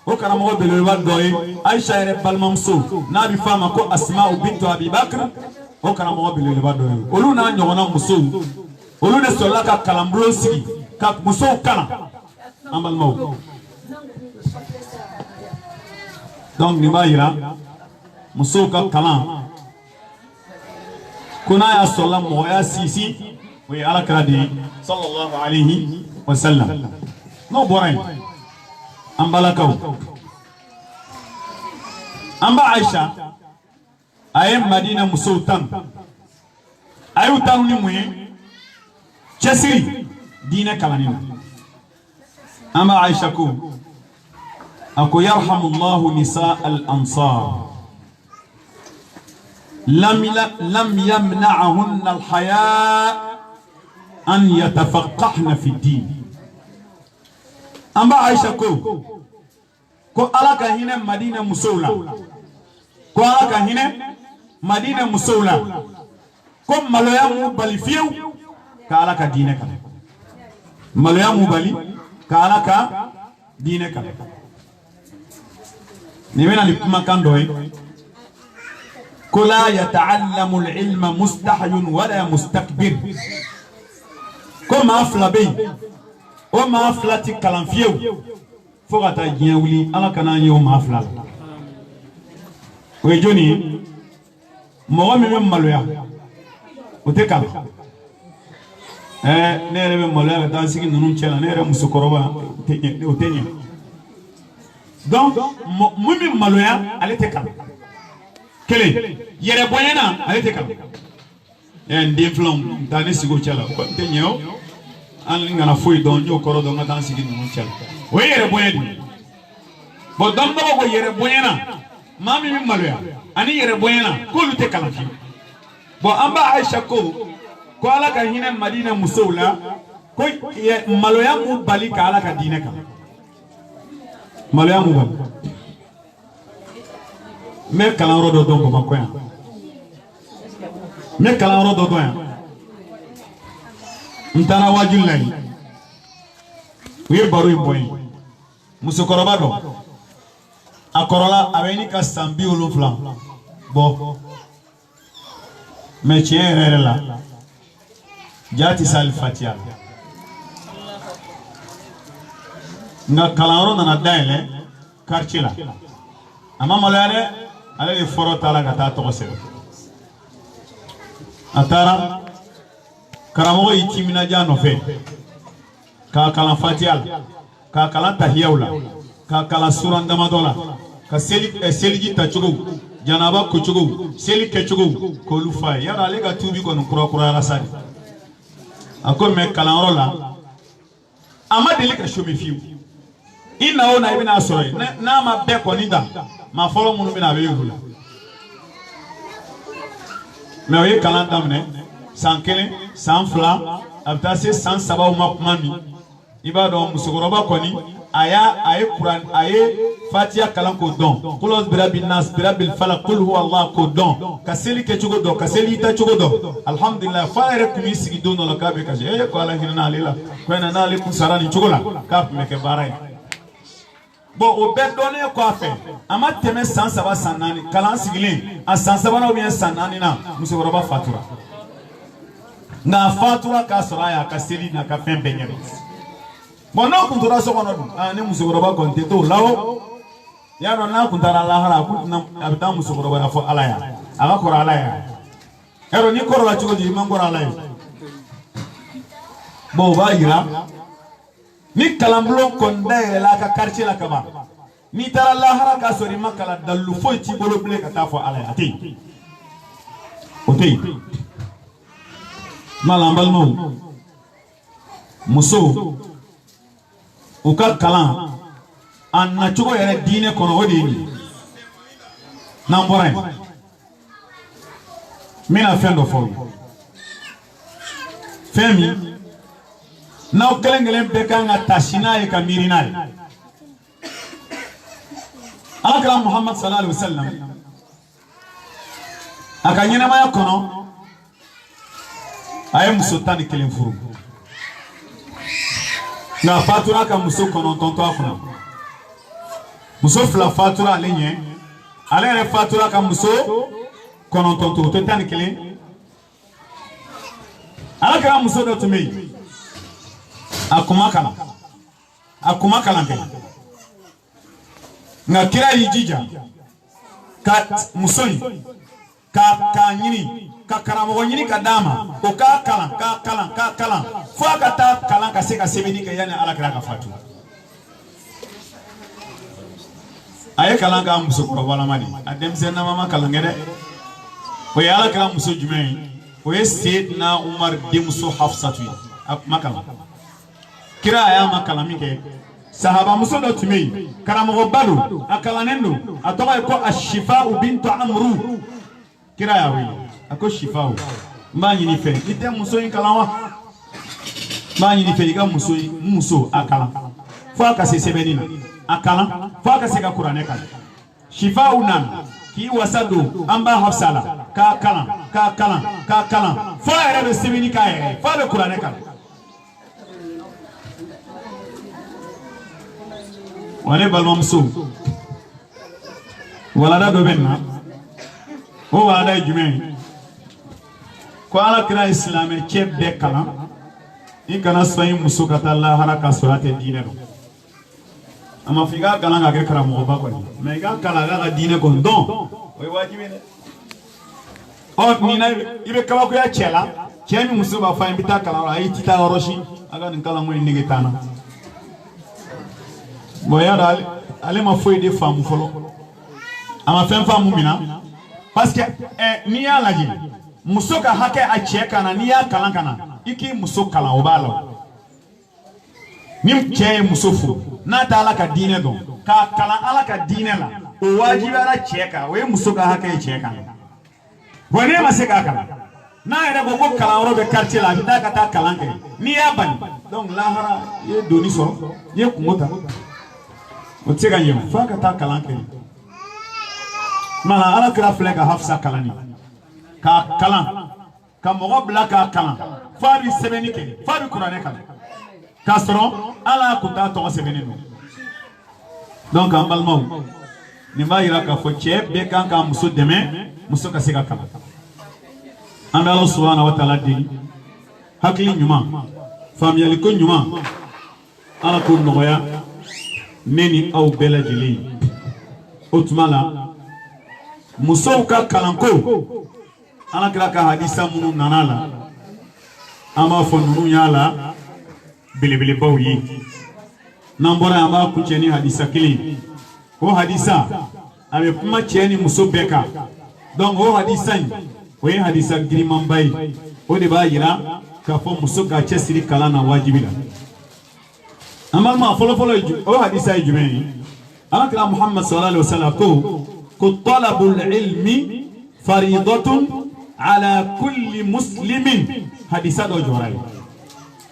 o karamɔgɔ belebeleba dɔ ye Aisha yɛrɛ balimamuso n'a bɛ fɔ a ma ko Asma'u bintu Abi Bakr o karamɔgɔ belebeleba dɔ ye olu n'a ɲɔgɔnna musow olu de sɔrɔla ka kalanbulon sigi ka musow kalan an balimaw donc nin b'a yira musow ka kalan ko n'a y'a sɔrɔla mɔgɔya sinsin o ye alakira de ye sallallahu alayhi wa sallam n'o bɔra yen an balakaw an ba Aisha a ye Madina musow tanu a y'u tanu ni mun ye cɛsiri diinɛ kalanni na an ba Aisha ko a ko yarhamullahu nisa al-ansar لم يمنعهن الحياء أن يتفقهن في الدين أما عائشة كو ألاك هنا مدينة مسولة كو ألاك هنا مدينة مسولة كو ملويا مبالي فيو كألاك دينك ملويا مبالي كألاك دينك نمينا لكما كان دوي كلا يتعلم العلم مستحي ولا مستكبر كما أفلبي وما أفلتي كلام فيو فغتا جيولي ألا كان يوم أفلال ويجوني مغامي من ملويا وتكال نيري من ملويا تانسيكي ننون چلا نيري مسكروبا وتنيا donc mumi maloya ale te kam kele yere boyena ale te kam en deflom dani sigo chala ko te nyo an ngana foy don nyo koro don ngata sigi no chala o yere boyedi bo don do ko yere boyena mami mi maloya ani yere boyena ko lu te kam fi bo amba Aisha ko ala ka hina Madina musawla ko maloya mu bali ka ala ka dine kam maloya mu bali me kalan rodo don ko makoya me kalan rodo don ya ntana wajul lay we baro boy musukoroba do akorola abeni ka sambi olufla bo me chere la jati sal fatia nga kalanro nana daile quartier la ama malare ale de foro tala gata to sebe atara karamo ikimina jano fe ka kalan fatia ka kalan tahiyawla ka kalan suranda madola ka seliji tachugo janaba kuchugo seli kechugo ko lufa yara ale ga tubi ko nkura kura rasadi ako me kalanro la ama deli ka shomi fiu ina ona ibina sore na ma be ko nida ma folo munu bina be yula me oye kalanda mne sankele sanfla abtase san sabaw ma mami ibado musokoroba koni aya Quran aye Fatiha kalan ko don qulos birabil nas birabil falaq qul huwa Allah ko don kaseli ke chugo do kaseli ta chugo do alhamdulillah fa ere kumi sigi don no kabe kaje ko ala hinna alila ko na ali ku sarani chugo la kap me ke baray bon o be donné ko afa ama teme 107 sanani kalan sigilin a 107 no bien sanani na musokoroba fatura na fatura ka soraya kaseli na ka fen benyebe bon non kuntura so kono ne musokoroba konte to lawo ya no na kuntara lahara kunna abita musokoroba fo alaya aga kora alaya ero ni koro la chugo di mangora alaya bo ba ira ni kalambulo konda la ka quartier la kaba ni tara lahara ka sori makala dalu fo ti bolo ble ka ta fo alaya ati otei malambal no muso uka kalan an na chugo yere dine kono odi ni nambore mina fendo fo femi na o kelengelen bekanga tashina e kamirina akra Muhammad sallallahu alaihi wasallam akanyina maya kono ay musotani kelen furu na fatura ka muso kono tonto afuna muso fla fatura alenye ale fatura ka muso kono tonto to tani kelen alaka muso do tumi akuma kala ke na kira yijija ka muso ka nyini ka karamo nyini ka dama o ka kala fo ka ta kala ka se ka sebeni ka yana ala kira ka fatu aye kala ka muso ko wala mani adem sen na mama kala ngede o ya ala kira muso jume o ye Sayyidina Umar de muso Hafsatu makala kira aya makala mike sahaba muso do tume karamo balu akala nendo atoka ko Ashifa bintu Amru kira ya wi ako Shifao mbanyi ni fe ite muso yin kalawa mbanyi ni fe ga muso akala fo aka se sebenina akala fo aka se ka Qur'ane kala Shifao nan ki wasado amba Hafsala ka kala fo ere be sebeni ka ere fo be Qur'ane kala wale balma muso wala da do benna o wala jume ko ala kira islame kebbe kala ikana soyi muso kata Allah haraka surate dine no ama figa kala ga ke kara mo ba ko me ga kala ga dine ko don o wajibi ne o ni na ibe kaba ko ya chela kemi muso ba fa imbita kala ra yi tita oroshi aga nin kala mo ni getana boya dal ale ma foi de femme folo ama fem femme mina parce que ni ya laji muso ka hake a che kana ni ya kalan kana iki muso kala obala ni che muso fu na ta ala ka dine don ka kala ala ka dine la o wajibi ala che ka we muso ka hake che kana wone ma se ka kala na ere go kala oro be quartier la bita ka ta kalan ke ni ya bani donc lahara ye doni so ye kumota o tega nyem fa ka ta kalan ke mana ala kira fle ka Hafsa kalani ka kalan ka mogo bla ka kalan fabi sebeni ke fabi Qur'ane kala kasro ala kuta to sebeni no donc ambal maw ni ma ira ka fo che be kan ka muso deme muso ka se ka kala anda Allah subhanahu wa ta'ala di hakli nyuma famiyali ko nyuma ala ko noya neni aw bela jeli otmala muso ka kalanko ala kira ka hadisa munu nanala ama fo nunu yala bilibili bawyi nambora ama kucheni hadisa kili o hadisa ame kuma cheni muso beka donc o hadisa o ye hadisa griman bay o de ba yira ka fo muso ka chesiri kala na wajibila amal ma folo o hadisa jume ala kira Muhammad sallallahu alaihi wasallam ko talabul ilmi faridatun ala kulli muslimin hadisa do joray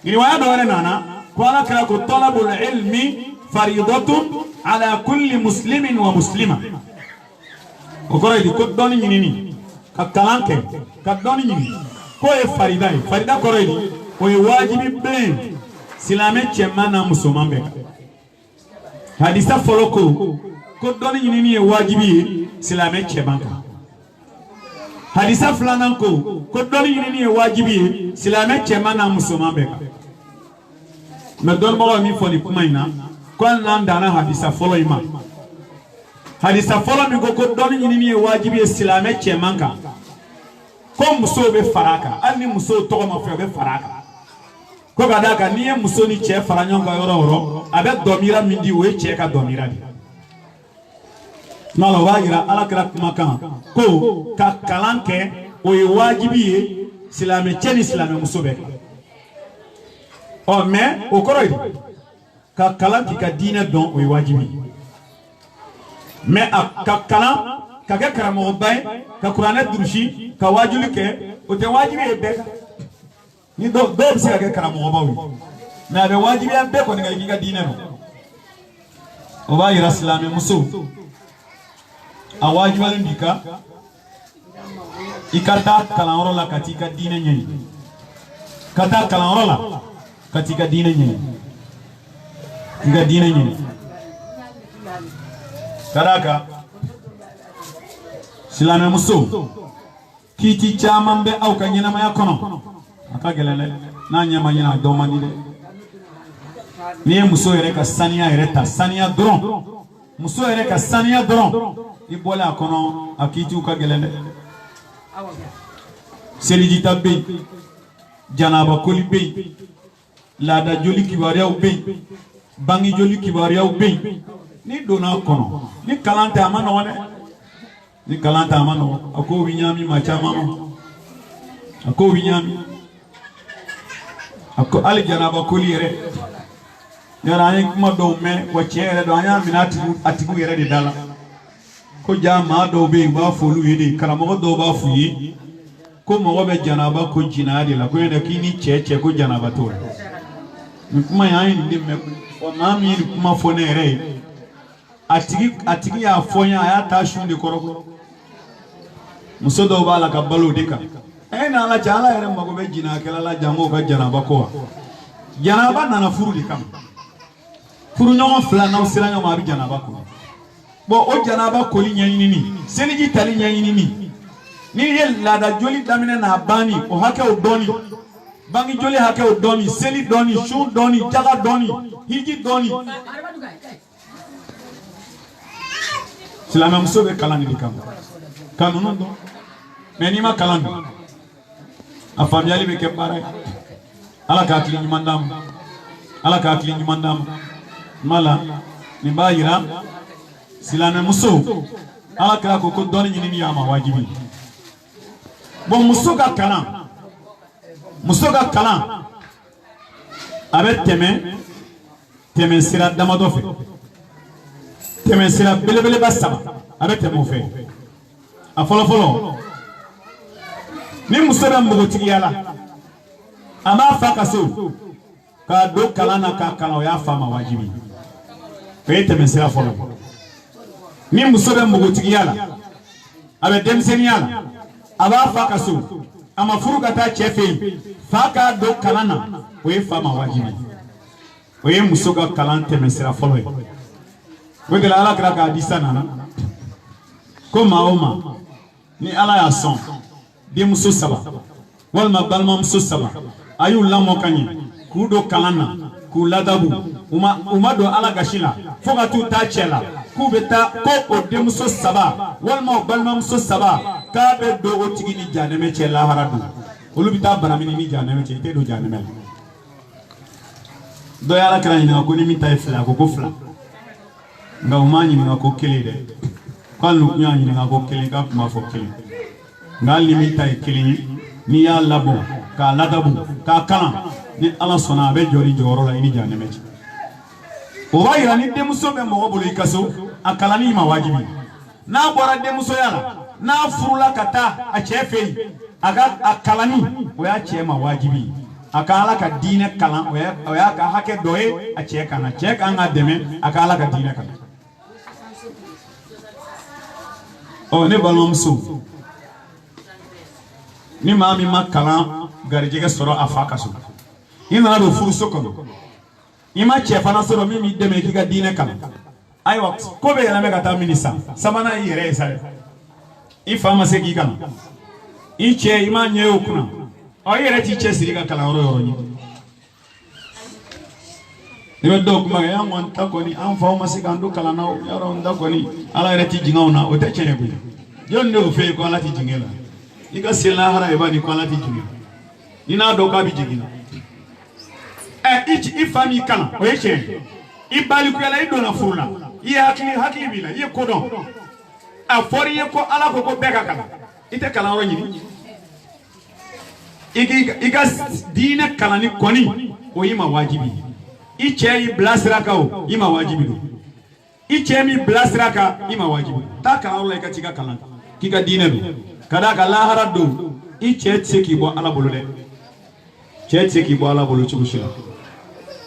riwaya do wala nana قال كراكو طلب العلم فريضة على كل مسلم ومسلمة وقال لي كد دوني نيني كالكلام كد دوني نيني كوي فريدة قال لي كوي واجب بين سلامة جمانا مسلمان بك حديثة فلوكو كد دوني نيني واجبي سلامة جمانا حديثة فلانانكو كد دوني نيني واجبي سلامة جمانا مسلمان بك مدون مغا مي فوني كماينا كون لاندانا حديثة فلو إما حديثة فلو مي كو دوني نيني واجبي سلامة جمانا كم مسو بفراكا أني مسو توما في بفراكا كو كذاك نيه مسو ني تشي فرانيون كا يورو أبي دوميرا مندي وي تشي كا دوميرا دي نالو واجرا على كراك مكان كو كالانكه وي واجبي سلامة تشي سلامة مسو بك أو mais au correct ka kalan ki ka dina don o wajibi mais ka kalan ka ke karamo bay ka qur'ana durushi ka wajuli ke o te wajibi e beka ni do se ka ke karamo bawi mais be wajibi e beko ni ki ka dina no o ba ira islami musu a wajibi ndika ikata kalan la katika dina nyi kata kalan la katika dina nyingi nga dina nyingi kadaka silame muso kiti chamambe au kanyina maya kono akagelele na nyama nyina domani de ni muso yere ka saniya yere ta saniya dron muso yere ka saniya dron ibola kono akiti ukagelele selijita be janaba kolibe lada joli kibaria ubey bangi joli kibaria ubey ni dona kono ni kalanta amano wane ni kalanta amano ako winyami machama ako winyami ako ali janaba kolire yara ay kuma do me ko chere do anya minati atigu yere de dala ko jama do be ba folu yede karamo do ba fuyi ko mo be janaba ko jinadi la ko yede kini cheche ko janaba to kuma yayin ndimme o mami kuma fone re atigi ya fonya ya tashundi koroko musodo bala ka balu dika na la jala yere mago be jina kala la jango ka janaba ko janaba nana furu dikam furu nyoma flana usira nyoma bi janaba ko bo o janaba ko li nyanyini ni seniji tali nyanyini ni yella da joli damine na bani o hake o doni bangi joli hake o doni seli doni shun doni jaga doni hiji doni silama musobe kalani dikam kanunu do menima kalani afamyali be kembara ala ka akili nyumandam mala ni bayira silama muso ala ka ko doni nyini yama wajibi bon muso ka kalan abe teme sira damado fe teme sira belebele basaba abe temo fe a folo ni muso be mbogotigi yala ama fa kaso ka do kalana ka kalan ya fama wajibi fe teme sira folo ni muso be mbogotigi yala abe demseni yala aba fa kaso ama furuka ta chefe faka do kalana we fama wajibi we musoga kalante mesira folwe we gala ala kraka disana koma oma ni ala ya son de muso saba walma balma muso saba ayu lamo kanyi kudo kalana ku ladabu uma do ala gashila foka tu ta chela ku beta ko o de muso saba walma balma muso saba ka be do o tigi ni janeme chela haradu olu bita banamini ni janeme che te do janeme do yala krani ko ni mita ifla ko fla nga umanyi ni ko kelide kwa lu nyanyi ni ko kelide ka kuma fo kelide ngal ni mita kelide ni ya labo ka ladabu ka kalam ni ala sona be jori joro la ni janeme che o bayira ni demuso be mo bolo ikaso akalani ma wajibi na bora demuso yala na furula kata a chefe aga akalani o ya chema wajibi akala ka diine kalan o ya ka hake doye a cɛ kana cɛ kan ka dɛmɛ akala ka diine kalan ne balimamuso ni maa min ma kalan garijɛgɛ sɔrɔ a fa ka so i nana don furuso kɔnɔ i ma cɛ fana sɔrɔ min b'i dɛmɛ k'i ka diine kalan ayiwa ko bɛ yɛlɛmɛ ka taa min san sabanan i yɛrɛ ye sa dɛ i fa ma se k'i kalan i cɛ i ma ɲɛ o kunna i yɛrɛ t'i cɛ siri ka kalanyɔrɔ yɔrɔ ɲini i bɛ dɔw kuma kɛ an kɔni ta kɔni an faw ma se k'an don kalan na yɔrɔ n ta kɔni ala yɛrɛ ti jigin anw na o tɛ tiɲɛ ye koyi jɔnni de y'o fɛ yen ko ala ti jigin e la i ka se lahara i b'a di ko ala ti jigin i n'a dɔn k'a bɛ jigin i fa m'i kalan o ye tiɲɛ i balikuyala i donna furu la i ye hakili b'i la i ye ko dɔn a fɔra i ye ko ala ko bɛɛ ka kalan i tɛ kalanyɔrɔ ɲini i ka diinɛ kalanni kɔni o y'i ma wajibi i cɛ y'i bila sira kan o i ma wajibi don i cɛ min bila sira kan i ma wajibi taa kalanyɔrɔ la i ka t'i ka kalan k'i ka diinɛ don ka d'a kan lahara don i cɛ tɛ se k'i bɔ ala bolo dɛ cɛ tɛ se k'i bɔ ala bolo cogo si la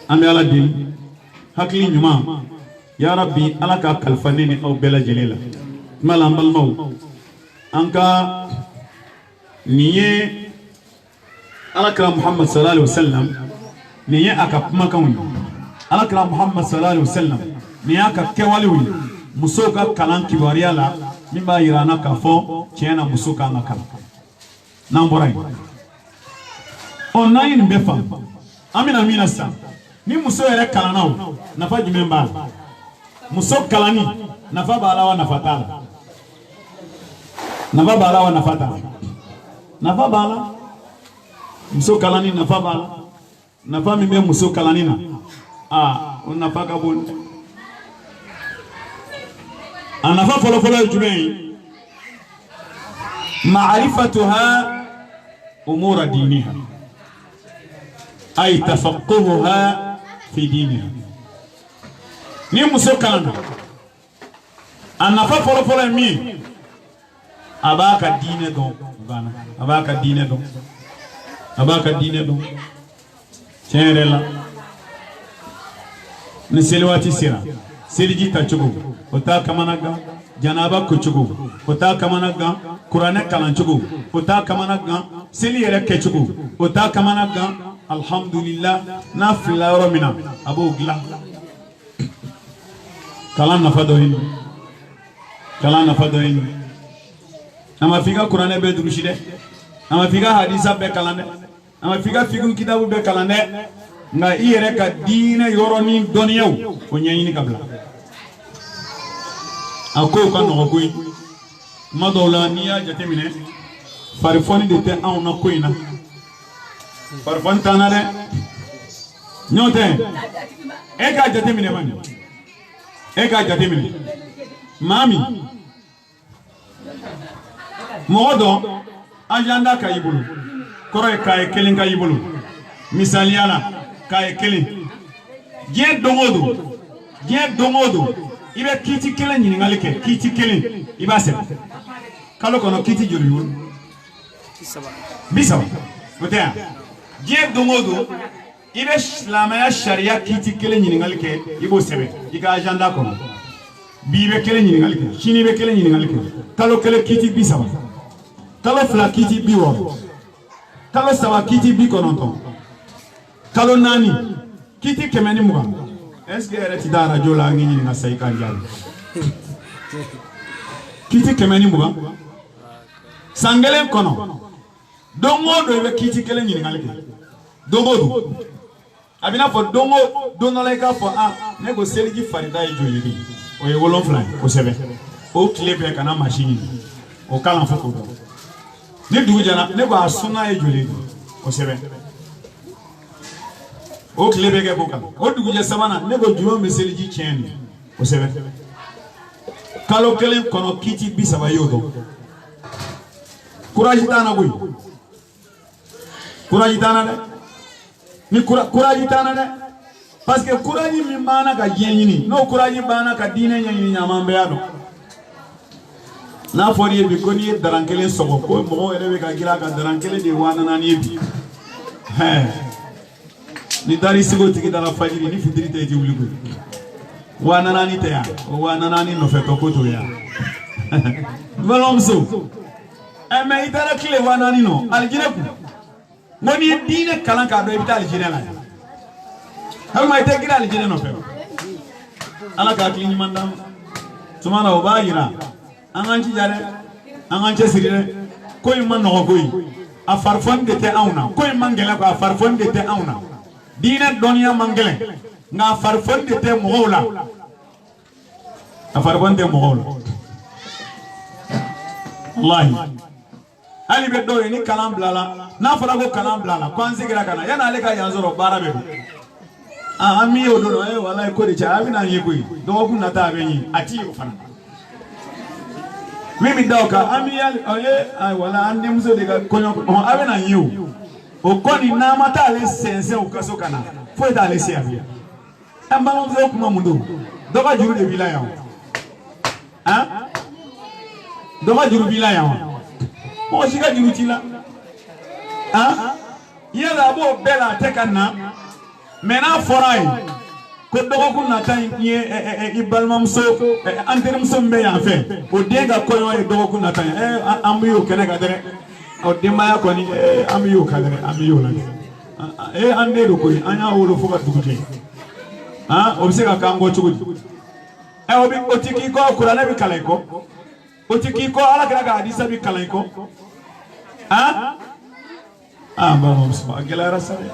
an bɛ ala deli hakili ɲuman ya rabbi ala ka kalifa ne ni aw bɛɛ lajɛlen la kuma la an balimaw an ka nin ye alakira muhammad sallallahu alaihi wasallam nin ye a ka kumakanw ye alakira muhammad sallallahu alaihi wasallam nin y'a ka kɛwalew ye musow ka kalan kibaruya la min b'a yira an na k'a fɔ tiɲɛ na muso kan ka kalan n'an bɔra yen n'an ye nin bɛɛ faamu an bɛna min na sisan ni muso yɛrɛ kalanna o nafa jumɛn b'a la muso kalanni nafa b'a la wa nafa t'a la nafa b'a la wa nafa t'a la nafa b'a la muso kalanni nafa b'a la nafa min bɛ muso kalanni na o nafa ka bon a nafa fɔlɔfɔlɔ ye jumɛn ye ma'rifatuha umura diniha ay tafaqquhuha fi diniha ni muso kalanna a nafa fɔlɔfɔlɔ ye min a b'a ka diinɛ dɔn a b'a ka diinɛ dɔn a b'a ka diinɛ dɔn tiɲɛ yɛrɛ la ni seli waati sera seliji tacogo o t'a kamana gan janaba kocogo o t'a kamana gan kuranɛ kalancogo o t'a kamana gan seli yɛrɛ kɛcogo o t'a kamana gan alhamdulillah n'a filila yɔrɔ min na a b'o dilan kalan nafa dɔ ye kalan nafa dɔ ye a ma f'i ka kuranɛ bɛɛ durusi dɛ a ma f'i ka hadisa bɛɛ kalan dɛ a ma f'i ka fiqhu kitabu bɛɛ kalan dɛ nka i yɛrɛ ka diinɛ yɔrɔ ni dɔnniyaw o ɲɛɲini ka bila a kow ka nɔgɔ koyi tuma dɔw la n'i y'a jateminɛ farifɔni de tɛ anw na ko in na farifɔni t'an na dɛ ɲɔ tɛ e k'a jateminɛ man e k'a jateminɛ maa min mɔgɔ dɔ agenda ka i bolo kɔrɔ ye k'a ye kelen ka i bolo misaliya la k'a ye kelen diɲɛ don o don i bɛ kiiti kelen ɲininkali kɛ kiiti kelen i b'a sɛbɛn kalo kɔnɔ kiiti joli bolo 30 o tɛ yan diɲɛ don o don i bɛ silamɛya sariya kiiti kelen ɲininkali kɛ i b'o sɛbɛn i ka agenda kɔnɔ bi i bɛ kelen ɲininkali kɛ sini i bɛ kelen ɲininkali kɛ kalo kelen kiiti 30 kalo fila kiiti 60 kalo saba kiiti 90 kalo naani kiiti 120 est-ce que yɛrɛ ti da radio la an k'i ɲininka sa i k'a jaabi kiiti 120 san kelen kɔnɔ don o don i bɛ kiiti kelen ɲininkali kɛ don o don a bɛ i n'a fɔ don dɔ la i k'a fɔ ne ko seliji farida ye joli de ye o ye 7 ye kosɛbɛ o tile bɛɛ kana mansin ɲini o kalan fo k'o dɔn ni dugu jɛra ne ko a sunna ye joli de ye kosɛbɛ o tile bɛ kɛ k'o kalan o dugujɛ sabanan ne ko jumɛn bɛ seliji tiɲɛ nin kosɛbɛ kalo kelen kɔnɔ kiiti 30 y'o dɔn courage t'an na koyi courage t'an na dɛ ni courage t'an na dɛ parce que courage min b'an na ka diɲɛ ɲini n'o courage b'an na ka diinɛ ɲɛɲini ɲaman bɛɛ y'a dɔn n'a fɔra i ye bi ko n'i ye daran kelen sɔgɔ ko mɔgɔw yɛrɛ bɛ ka girin a kan daran kelen de ye 4000 ye bi ni dari sigo tigi dala fajiri ni fitiri te ti wuligo wa nanani te ya wa nanani no fe to koto ya balomso e me idara kile wa nani no aljine ku ngoni dine kalan ka do e bital aljine la ha ma te gira aljine no fe ala ka kili mandam sumana o bayira anganci jare anganci sirire koy man no koy a farfon de te awna koy mangela ko a farfon de te awna dine donia mangele nga farfon de te mola a farfon de mola wallahi ali be do ni kalam blala na fara ko kalam blala ko an sigira kana yana ale ka yanzoro barabe ami o do wallahi ko de cha abi na yegui do ko na ta be yi ati o fana mimi doka ami ay wala ande muso de ka konyo o abi na yiu o koni na mata ale sense o kaso kana fo da ale se abia amba mo zo kuma mundo do ka juru de bilaya hein do ka juru bilaya o shiga juru tila hein yala bo bela tekana mena forai ko dogo kunna tan ye ibalmam so anterim so mbe ya fe o denga koyo e dogo kunna tan ambiyo kene ga dere o demaya ko ni ambiyo ka dere ambiyo la ande do ko anya wolo fuka duguje o se ka kango chugu obi otiki ko kurana bi kalay ko otiki ko ala kira ga hadisa bi kalay ko ba mo agela rasale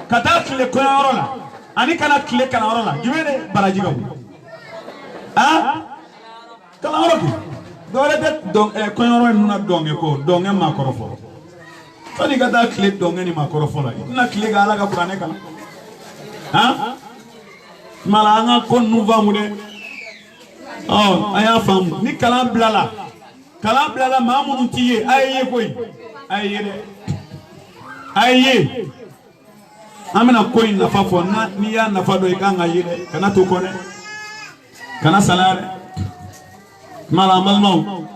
kata kile ko yorola ani kana kile kana yorola gimene baraji gabu kala yoroki dole de don ko yoro nuna donge ko donge makorofo tani kata kile donge ni makorofo la ina kile ga ala ga qur'ane kala malanga ko nuva mude aya fam ni kala blala mamunu tiye ayye koy ayye de ayye amena koy na fa fo na ni ya na fa do ikanga yide kana to kone kana salare mala malmo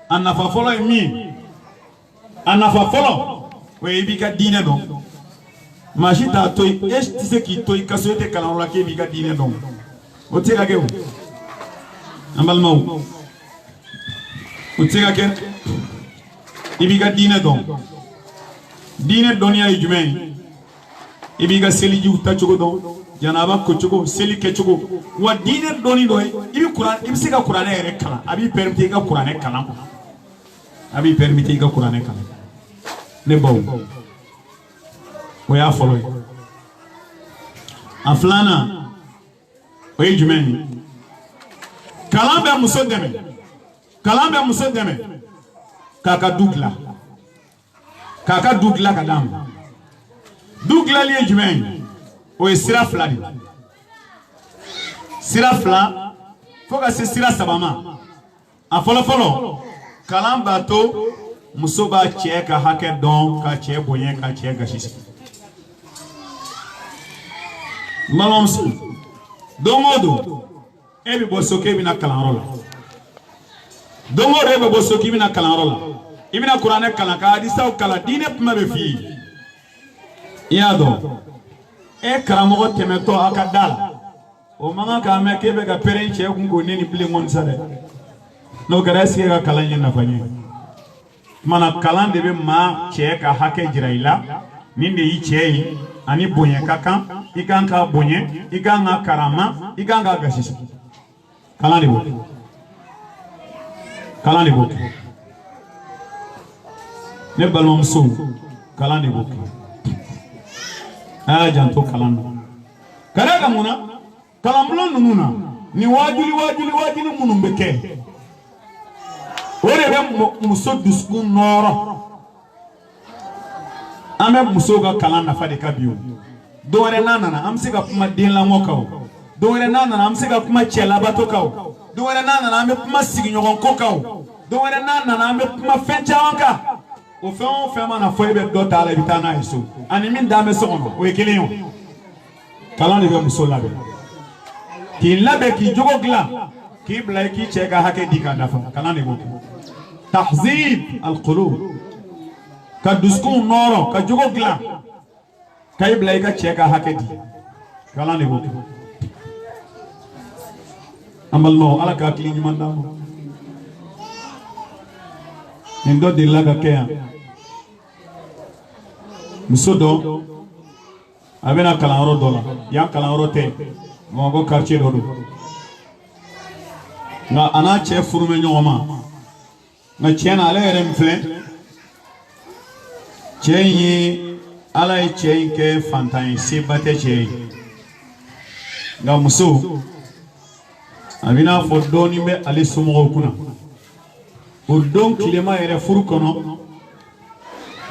an na fa folo mi an na fa folo we bi ka dine do majita toy est ce qui toy kasote kala la ke bi ka dine do o tega ke amalmo o tega ke ibi ka dine do dine donia jume ibiga seli ju ta chogo do janaba ko chogo seli ke chogo wa dine doni do ibi qur'an ibi siga qur'an ere kala abi permite ga qur'an kala abi permite ga qur'an kala ne baw ya follow aflana oy jumeni kalambe musodeme kaka dugla kadam dugla liye jumeni o sira flani sira fla foka se sira sabama a folo kalam bato musoba che ka hake don ka che boyen ka che gashisi malomsu domodo ebi bosoke bina kalarola domodo ebi bosoke bina kalarola ibina qur'ane kala ka hadisa kala dine puma be fi yado karamogo temeto akadala o manga ka me kebe ga perenche kungo neni bilingon sare no garasi ga kalanye na fanye mana kalan de be ma che ka hake jiraila ninde yi che ani bonye kaka ikanka bonye ikanga karama ikanga gasisi kalan de bo ne balmom so kalan de bo janto kalando karaga muna kalamblo nuna ni wajuli munumbeke ore be muso dusku noro ame muso ga kalanda fade kabiyo dore nanana amsiga kuma dinla mokaw dore nanana amsiga kuma chela batokaw dore nanana ame kuma siginyogon kokaw dore nanana ame kuma fenchawanka o fe mana foi be do tala bitana iso ani min dame sono o ekeleyo kala ni be muso labe ki labe ki jogo gla ki blay ki chega hake dika dafa kala ni go tahzib alqulub ka dusukun nɔrɔ ka jogo dilan ka i bila i ka cɛ ka hakɛ di kalan de b'o kɛ an balimaw ala ka hakili ɲuman d'an ma nin dɔ delila ka kɛ yan muso dɔ a bɛna kalanyɔrɔ dɔ la yan kalanyɔrɔ tɛ Bamakɔ quartier dɔ don nka a n'a cɛ furu bɛ ɲɔgɔn ma nka tiɲɛ na ale yɛrɛ min filɛ cɛ in ye ala ye cɛ in kɛ fantan ye seba tɛ cɛ ye nka muso a bɛ n'a fɔ dɔɔnin bɛ ale somɔgɔw kunna o don tilema yɛrɛ furu kɔnɔ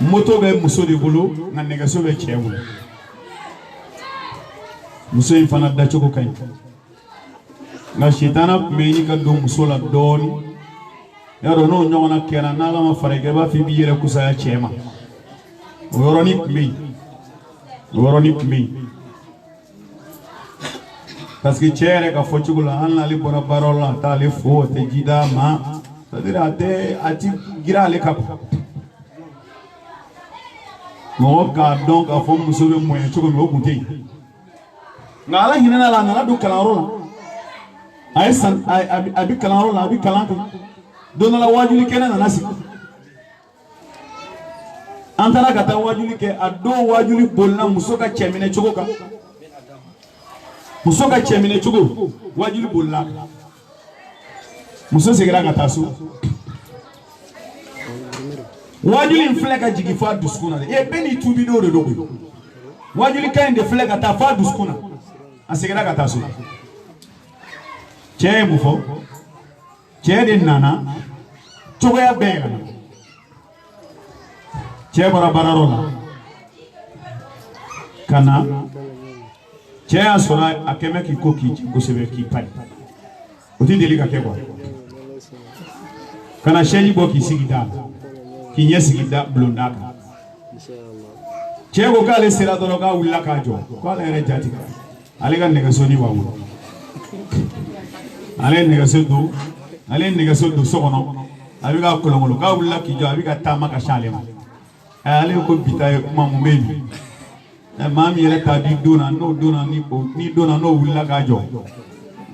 moto bɛ muso de bolo nka nɛgɛso bɛ cɛ bolo muso in fana dacogo ka ɲi nka sitana tun bɛ ɲini ka don muso la dɔɔnin y'a dɔn n'o ɲɔgɔnna kɛra n'ala ma fara i kan i b'a fɔ i b'i yɛrɛ kusaya cɛ ma o yɔrɔnin tun bɛ yen o yɔrɔnin tun bɛ yen parce que cɛ yɛrɛ ka fɔcogo la hali n'ale bɔra baaraw la a t'ale fo a tɛ ji d'a ma c'est-à-dire a ti gira ale ka mɔgɔ k'a dɔn k'a fɔ muso bɛ mɔɲɛ cogo min o tun tɛ yen nka ala hinɛna la a nana don kalanyɔrɔ la a ye san a bɛ kalanyɔrɔ la a bɛ kalan kɛ don dɔ la wajuli kɛnɛ nana sigi an taara ka taa wajuli kɛ a don wajuli bolila muso ka cɛminɛ cogo kan muso ka cɛminɛ cogo wajuli bolila muso seginna ka taa so wajuli in filɛ ka jigin f'a dusukun na dɛ bɛɛ n'i tuubidenw de don koyi wajuli ka in de filɛ ka taa f'a dusukun na a seginna ka taa so cɛ ye mun fɔ cɛ de nana cogoya bɛɛ yɛlɛma cɛ bɔra baarayɔrɔ la ka na cɛ y'a sɔrɔ a kɛ mɛ k'i ko k'i kosɛbɛ k'i pari o tɛ deli ka kɛ quoi ka na sɛji bɔ k'i sigi da k'i ɲɛ sigi bulon da kan cɛ ko k'ale sera dɔrɔn k'a wulila k'a jɔ k'ale yɛrɛ ja tigɛ ale ka nɛgɛso ni b'a bolo ale ye nɛgɛso don so kɔnɔ a bɛ ka kolonkolo k'a wulila k'i jɔ a bɛ ka taama ka se ale ma ale ko bi ta ye kuma mun bɛ yen maa min yɛrɛ t'a di don na n'o donna ni donna n'o wulila k'a jɔ o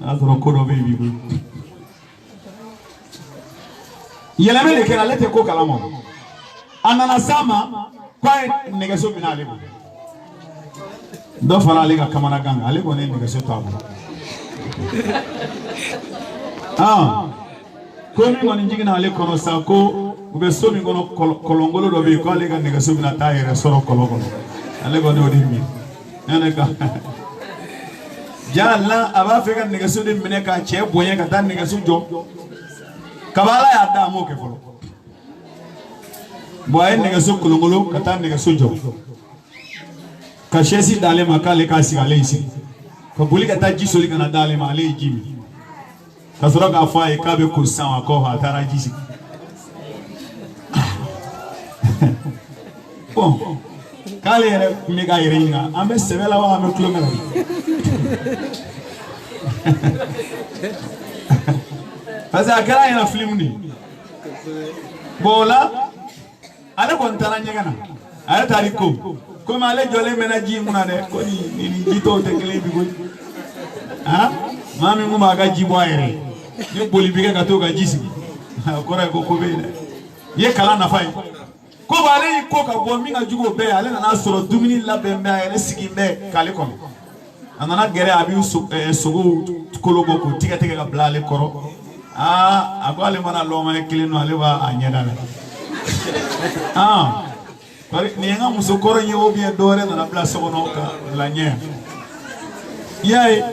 y'a sɔrɔ ko dɔ bɛ yen b'i bolo yɛlɛmɛ de kɛra ale tɛ ko kalama a nana s'a ma k'a ye nɛgɛso minɛ ale bolo dɔ fara ale ka kamanagan kan ale kɔni ye nɛgɛso t'a bolo ko min kɔni jiginna ale kɔnɔ sa ko u bɛ so min kɔnɔ kɔlɔnkolo dɔ bɛ yen ko ale ka nɛgɛso bɛna taa yɛrɛ sɔrɔ kɔlɔn kɔnɔ ale kɔni y'o de min yanni ka jala a b'a fɛ ka nɛgɛso de minɛ k'a cɛ bonya ka taa nɛgɛso jɔ kaba ala y'a da a m'o kɛ fɔlɔ bon a ye nɛgɛso kolonkolo ka taa nɛgɛso jɔ ka sɛsi d'ale ma k'ale k'a sigi ale y'i sigi ka boli ka taa ji soli ka na d'ale ma ale ye ji min ka sɔrɔ k'a fɔ a ye k'a bɛ ko sisan wa kɔ a taara ji sigi bon k'ale yɛrɛ tun bɛ k'a yɛrɛ ɲininka an bɛ sɛbɛ la wa an bɛ tulonkɛ la parce que a kɛra ɲɛna filimu de bon o la ale kɔni taara ɲɛgɛn na a yɛrɛ taara i ko komi ale jɔlen mɛna ji mun na dɛ ko ni ji tɔw tɛ kelen bi koyi maa min kun b'a ka ji bɔ a yɛrɛ ye ni boli bi kɛ ka t'o ka ji sigi o kɔrɔ ye ko bɛ yen dɛ i ye kalan nafa ye ko ale y'i ko ka bɔ min ka jugu o bɛɛ ye ale nana sɔrɔ dumuni labɛn bɛ a yɛrɛ sigi bɛ k'ale kɔnɔ a nana gɛrɛ a bɛ sogow kolo bɔ k'o tigɛ tigɛ ka bila ale kɔrɔ a ko ale mana lɔgɔma ye kelen don ale b'a ɲɛda la nin ye n ka muso kɔrɔ ye ou bien dɔ wɛrɛ nana bila so kɔnɔ ka bila ɲɛ i y'a ye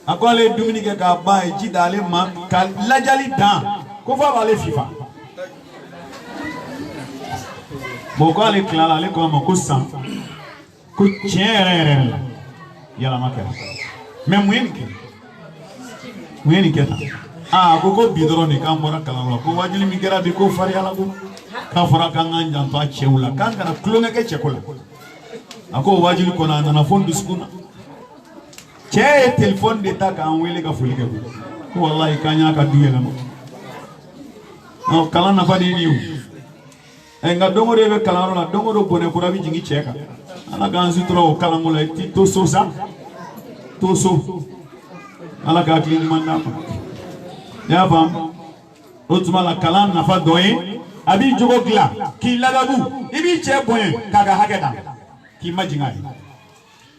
a ko ale ye dumuni kɛ k'a ban a ye ji d'ale ma ka lajali dan ko f'a b'ale fifa bon ko ale tilala ale ko a ma ko san ko tiɲɛ yɛrɛ la yɛlɛma kɛra mais mun ye nin kɛ tan a ko bi dɔrɔn de k'an bɔra kalan la ko wajuli min kɛra bi ko fariyala ko k'a fɔra k'an k'an janto a cɛw la k'an kana tulonkɛ kɛ cɛko la a ko wajuli kɔnɔ a nana fɔ n dusukun na cɛ ye telefɔni de ta k'an wele ka foli kɛ ko walahi k'an y'a ka du yɛlɛma kalan nafa de ye nin ye o nga dongo de be kalaro la dongo do bone kura bi jingi cheka ala kan sutro kalango la ti to so sa to so ala ka klin manda ya fam otuma la kalan na fa doye abi jogo gla ki lagabu ibi che boye kaga hageda ki majinga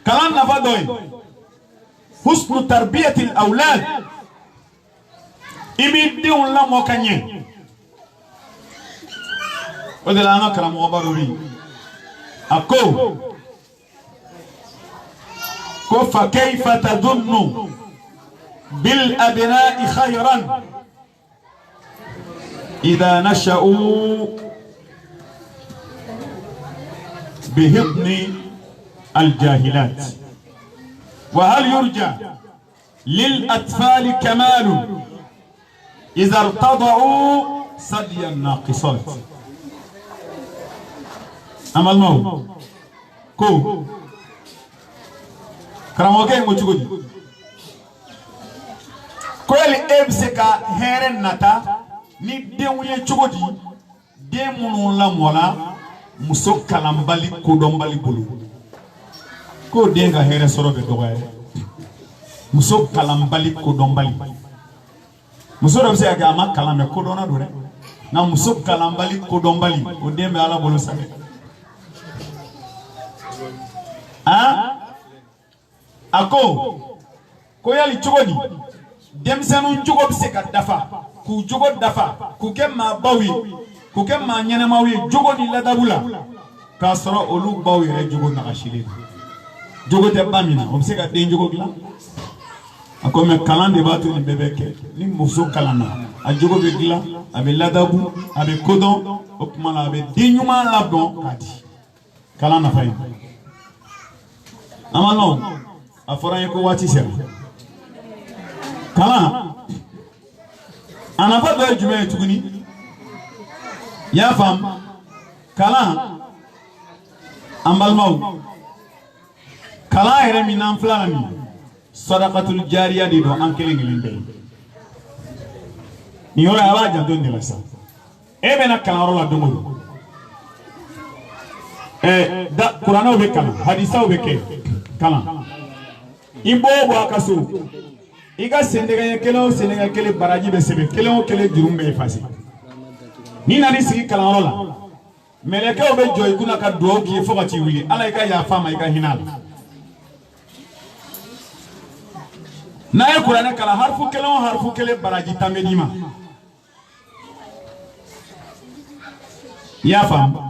kalan na fa doye husnu tarbiyati al awlad ibi de on la mokanye ودل أنا كلام غباروري أكو كف كيف تظن بالأبناء خيرا إذا نشأوا بهضن الجاهلات وهل يرجى للأطفال كمال إذا ارتضعوا ثدي الناقصات amal mau ko karamoke mo chugodi ko eli ebseka heren nata ni denwuye chugodi demunu la mola muso kalambali kodombali bulu ko denga here soro be dogaye muso kalambali kodombali muso do se aga ma kalame kodona do re na muso kalambali kodombali o dembe ala bolu sabe ako ko yali chogodi demsanu jogo bise ka dafa ku jogo dafa ku ke ma bawi ku ke ma nyene mawi jogo di la dabula ka soro olu bawi re jogo na ashile jogo te bamina o bise ka den jogo gla ako me kalande batu ni bebeke ni muso kalana a jogo be gla abe ladabu abe kodon o kuma la abe dinyuma labon kati kalana fay amano afora yeko wati sera kala anafa do jume tuguni ya fam kala ambalmaw kala here minan flami sadaqatul jariya di do ankelengilinde ni yora awaja don de la sa ebe na kala rola domo da qur'ano be kala hadisa be ke kala imbo bo akaso iga sendega kelo senega kele baraji be sebe kelo kele jurumbe fasi ni nani sigi kala rola meleke obe joy kuna ka do ki fo ka ti wili ala iga ya fama iga hinal na e qur'ana kala harfu kele baraji tamedima ya fam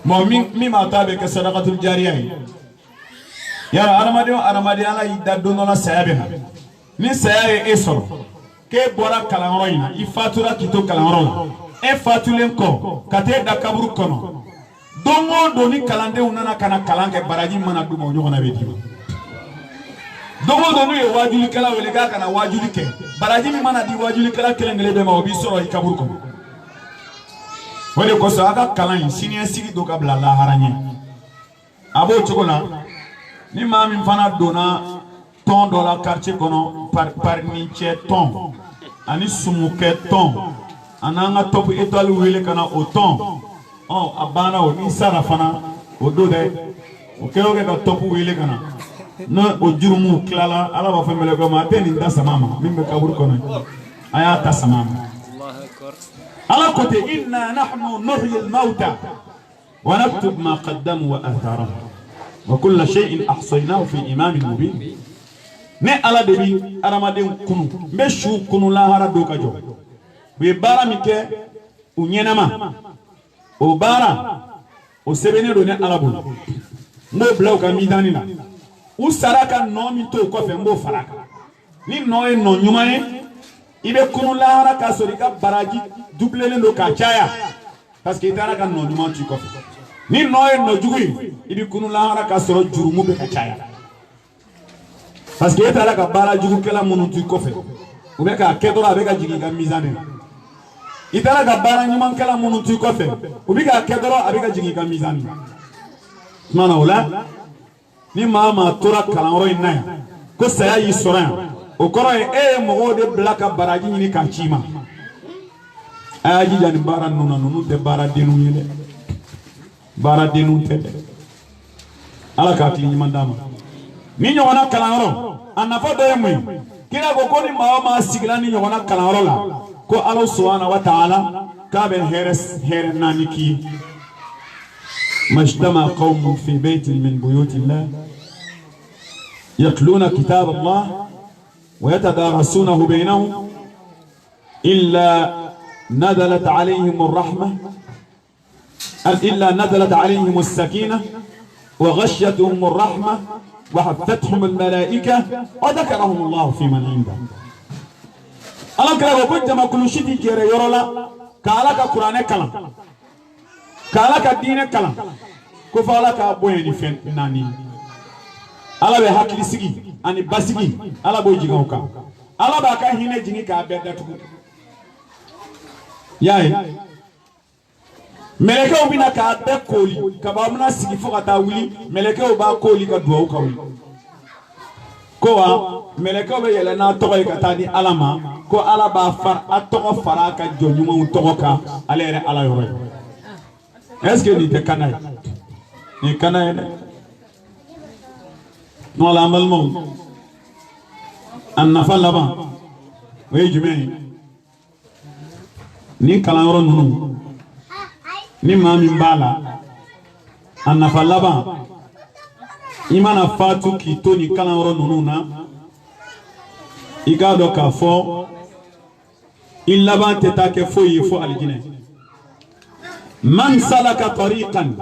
mo mi ma tabe ke sadaqatul jariya ya aramadi ala ida dono la sayabe ni sayabe esoro ke bora kalangoro ina ifatura kito kalangoro e fatulen ko kate da kaburu kono dongo doni kalande unana kana kalange baraji mana duma nyona be diba dongo doni e wajuli kala wele ga kana wajuli ke baraji mi mana di wajuli kala kelengele be ma obi soro ikaburu kono wele ko so aga kalan sinia sigi do kabla la haranye abo chokola ni mami fana dona ton dans la quartier kono par ni che ton ani sumuke ton ananga top étoile wele kana au ton oh abana o ni sara fana o do de o kero ke ka top wele kana no o jurumu klala ala ba famele ko ma teni nda samama mimbe kabur kono aya ta samama على côté إنا نحن نحيي الموتى ونكتب ما قدموا وآثارهم وكل شيء أحصيناه في إمام مبين ne ala debi aramaden kunu be shu kunu la hara do kajo be bara mike unyenama o bara o sebene do ne ala bulu mo blaw ka midani na u saraka no mi to ko fe mbo faraka ni no e no nyuma e ibe kunu la hara ka sori ka baraji double le do ka chaya parce que itara ka no nyuma ti ko fe ni no e no jugui ibe kunu la hara ka soro jurumu be ka chaya parce que itara ka bara jugu kala munu ti ko fe u be ka kedora be ka jigi ka mizane itara ka bara nyuma kala munu ti ko fe u be ka kedora abe ka jigi ka mizane mana wala ni mama tora kalangoro inaya ko saya yi soran o koro e mo de blaka baraji ni ka chima aji jani bara nunu te bara denu yele bara denu te ala ka kili mandama ni nyona kalangoro anafa do yemu kila ko ni mama sigila ni nyona kalangoro la ko Allah subhanahu wa ta'ala ka ben here naniki majtama qawm fi bayt min buyut Allah yatluna kitab Allah wa yatadarasunahu bainahum illa نزلت عليهم الرحمة إلا نزلت عليهم السكينة وغشيتهم الرحمة وحفتهم الملائكة وذكرهم الله في من عنده. الله كلا وكنت ما كل شيء تجري يرولا كالك القرآن كلام كالك الدين كلام كفالك أبويني فين ناني الله بحكي سجي أني بسجي الله بوجي كوكا الله بكا هنا جيني كابدا yaay melekeo bina ka be koli ka ba muna sigi fo kata wuli melekeo ba koli ka duwa ka wuli ko wa melekeo be yele na togo ka tadi alama ko ala ba far atogo fara ka jonyuma togo ka alere ala yoro est-ce que ni te kanay ni kanay no la amal mo an nafal laba way jumay ni kalangoro nunu ni mami mbala anafa laban imana fatu kito ni kalangoro nunu na igado ka fo il laban teta ke fo yifo aljine man salaka tariqan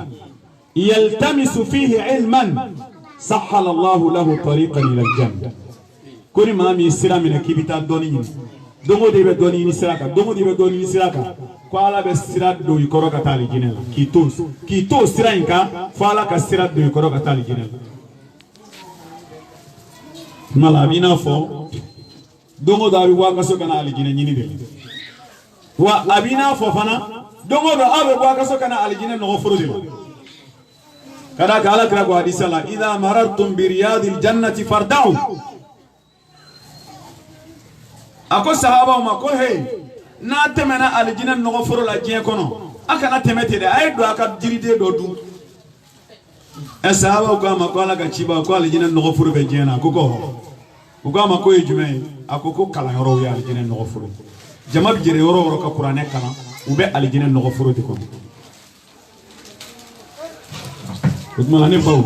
yaltamisu fihi ilman sahhala Allah lahu tariqan ila aljanna kuni mami sira mina kibita doni dongo de be doni ni siraka dongo de be doni ni siraka ko ala be sirat do yikoro ka tali jinela kito siranka fala ka sirat do yikoro ka tali jinela mala bina fo dongo da bi waka so kana ali jinela nyini de wa abina fo fana dongo do abe waka so kana ali jinela no furo de kada kala kra ko hadisa la idha marartum bi riyadil jannati farda'u ako sahaba ma ko hey na temena aljina no foro la jien kono aka na temete de ay do aka jiride do du e sahaba ko ma ko la ga chiba ko aljina no foro be jiena ko ko ma ko ejume akoko kala yoro ya aljina no foro jama bi jere yoro ka qur'ane kala ube aljina no foro de ko kuma ne baw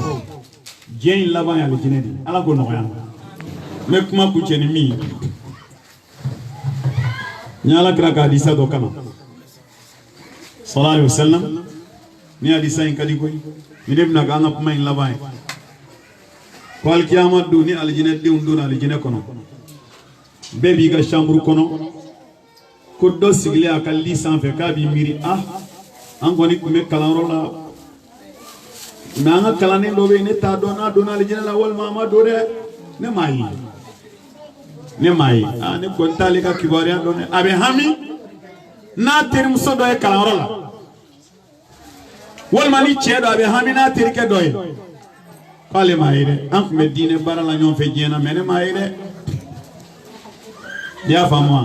jien la ba ya aljina di ala ko no ya me kuma ku cheni mi nyala kraka hadisa do kana sallallahu alaihi wasallam ni hadisa in kadi koy ni debna ga ngap may labay wal kiyamad du ni aljina de unduna aljina kono bebi ga chambre kono ko do sigli akal li san fe ka bi miri an goni ko me kalaro la nanga kalane do be ne ta do na aljina la wal mama do de ne mayi ne mai ne kontali ka kibari ando ne abe hami na terim so do e kalaro la wal mani chedo abe hami na terike doy kale mai de an me dine bara la nyon fe jena mene mai de ya famwa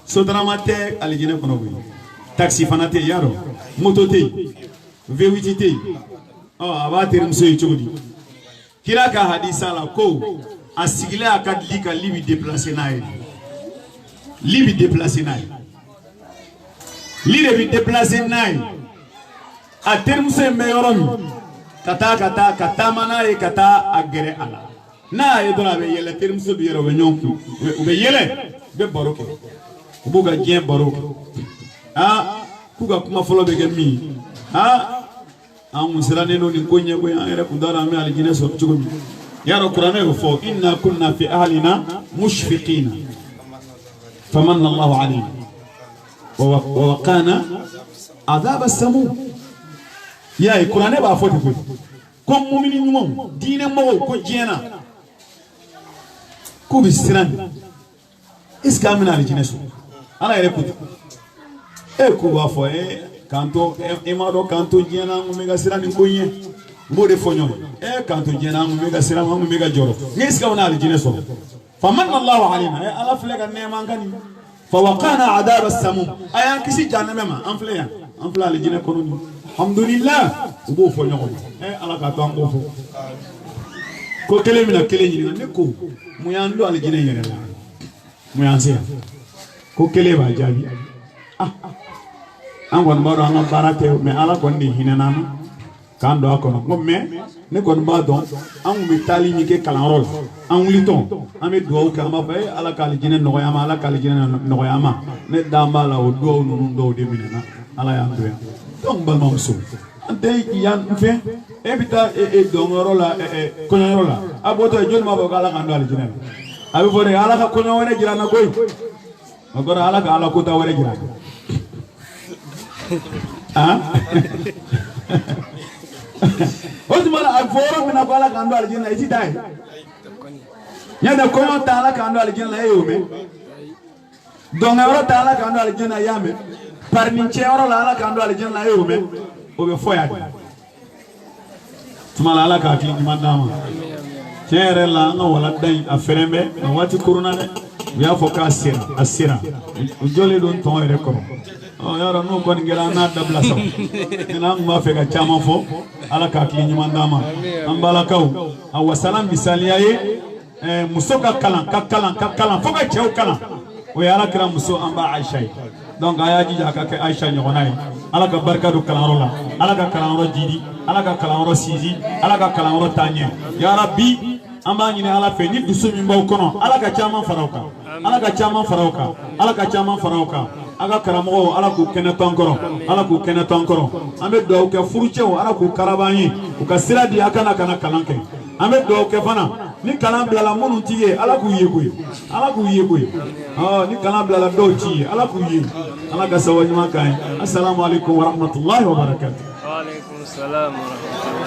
so dramate alijine kono bu taxi fanate yaro moto te V8 te aba terim so e chogodi kila ka hadisa la ko asigile akadli ka libi déplacer nae libi déplacer nae libi déplacer nae a terme se meyorom kata mana e kata agere ala na e dona be yele terme se biyero be nyonku be yele be baroke buga jien baroke kuga kuma folo be gemi an musirane no ni konye ko ya ere kudara me alijine so chugo يا القرآن يقول إنا كنا في أهلنا مشفقين فمن الله علينا ووقانا عذاب السموم يا القرآن يقول كم مؤمنين يوم دين مو كجينا كوبستران إسكامنا لجنسو أنا يقول كوبا فوي كانتو إمارو كانتو جينا ميغا سران كونيه mbode fonyo kanto jena mu mega sirama mega joro niska wana aljine so faman Allah alaina ala flega nema ngani فوقانا عذاب السموم أيان كسي جهنم ما أنفليا أنفلا لجنة كونوني الحمد لله وبوفو نيوم على كاتوان بوفو كو كلمنا كلمنا نكو مياندو على جنة يرلا ميانسيا كو كلمة جابي أنغون بارو أنغون باراتي مي على كوندي هنا kan do akono ko me ne ko ba don an mi tali ni ke kalanrol an wuliton an be duwa ka ma fay ala kali jine no yama ala kali jine no yama ne damba la o do no do de minena ala ya do donc bal mam so ante yan fe e bita e dongoro la ko nyoro la aboto jol ma bo kala kan do ala jine abi fo de ala ka ko nyoro jira na koy agora ala ka ala ko ta wore jira ah Osmana aforo mina bala kando alijina isi dai. Yada kono tala kando alijina yome. Donga oro tala kando alijina yame. Parninche oro la kando alijina yome. Obe foya. Tumala ala ka kili mandama. Chere la nga wala dai aferembe na wati kuruna ne. Ya foka asira. Ujole don ton ere ko. Oh yara no kon ngela na dabla saw. Ina ma fega chama fo. ala ka kili nyamandama ambala kaw awa salam misaliya ye muso ka kalan foka chew kalan o yala kira muso amba Aisha donc aya jija ka ke Aisha nyona ye ala ka barka do kalan rola ala ka kalan ro didi ala ka kalan ro sizi ala ka kalan ro tanye ya rabbi amba nyine ala fe ni dusu mi mbaw kono ala ka chama farauka ala ka chama farauka ala ka chama farauka aga karamo ala ku kenetonkoro ala ku kenetonkoro ambe do ke furuchewo ala ku karabani ku kasira di akana kana kalanke ambe do ke fana ni kalam bla munu tiye ala ku yekoy ni kalam bla do tiye ala ku ye ala ka sawajuma kai assalamu alaikum wa rahmatullahi wa barakatuh wa alaikum assalam wa rahmatullahi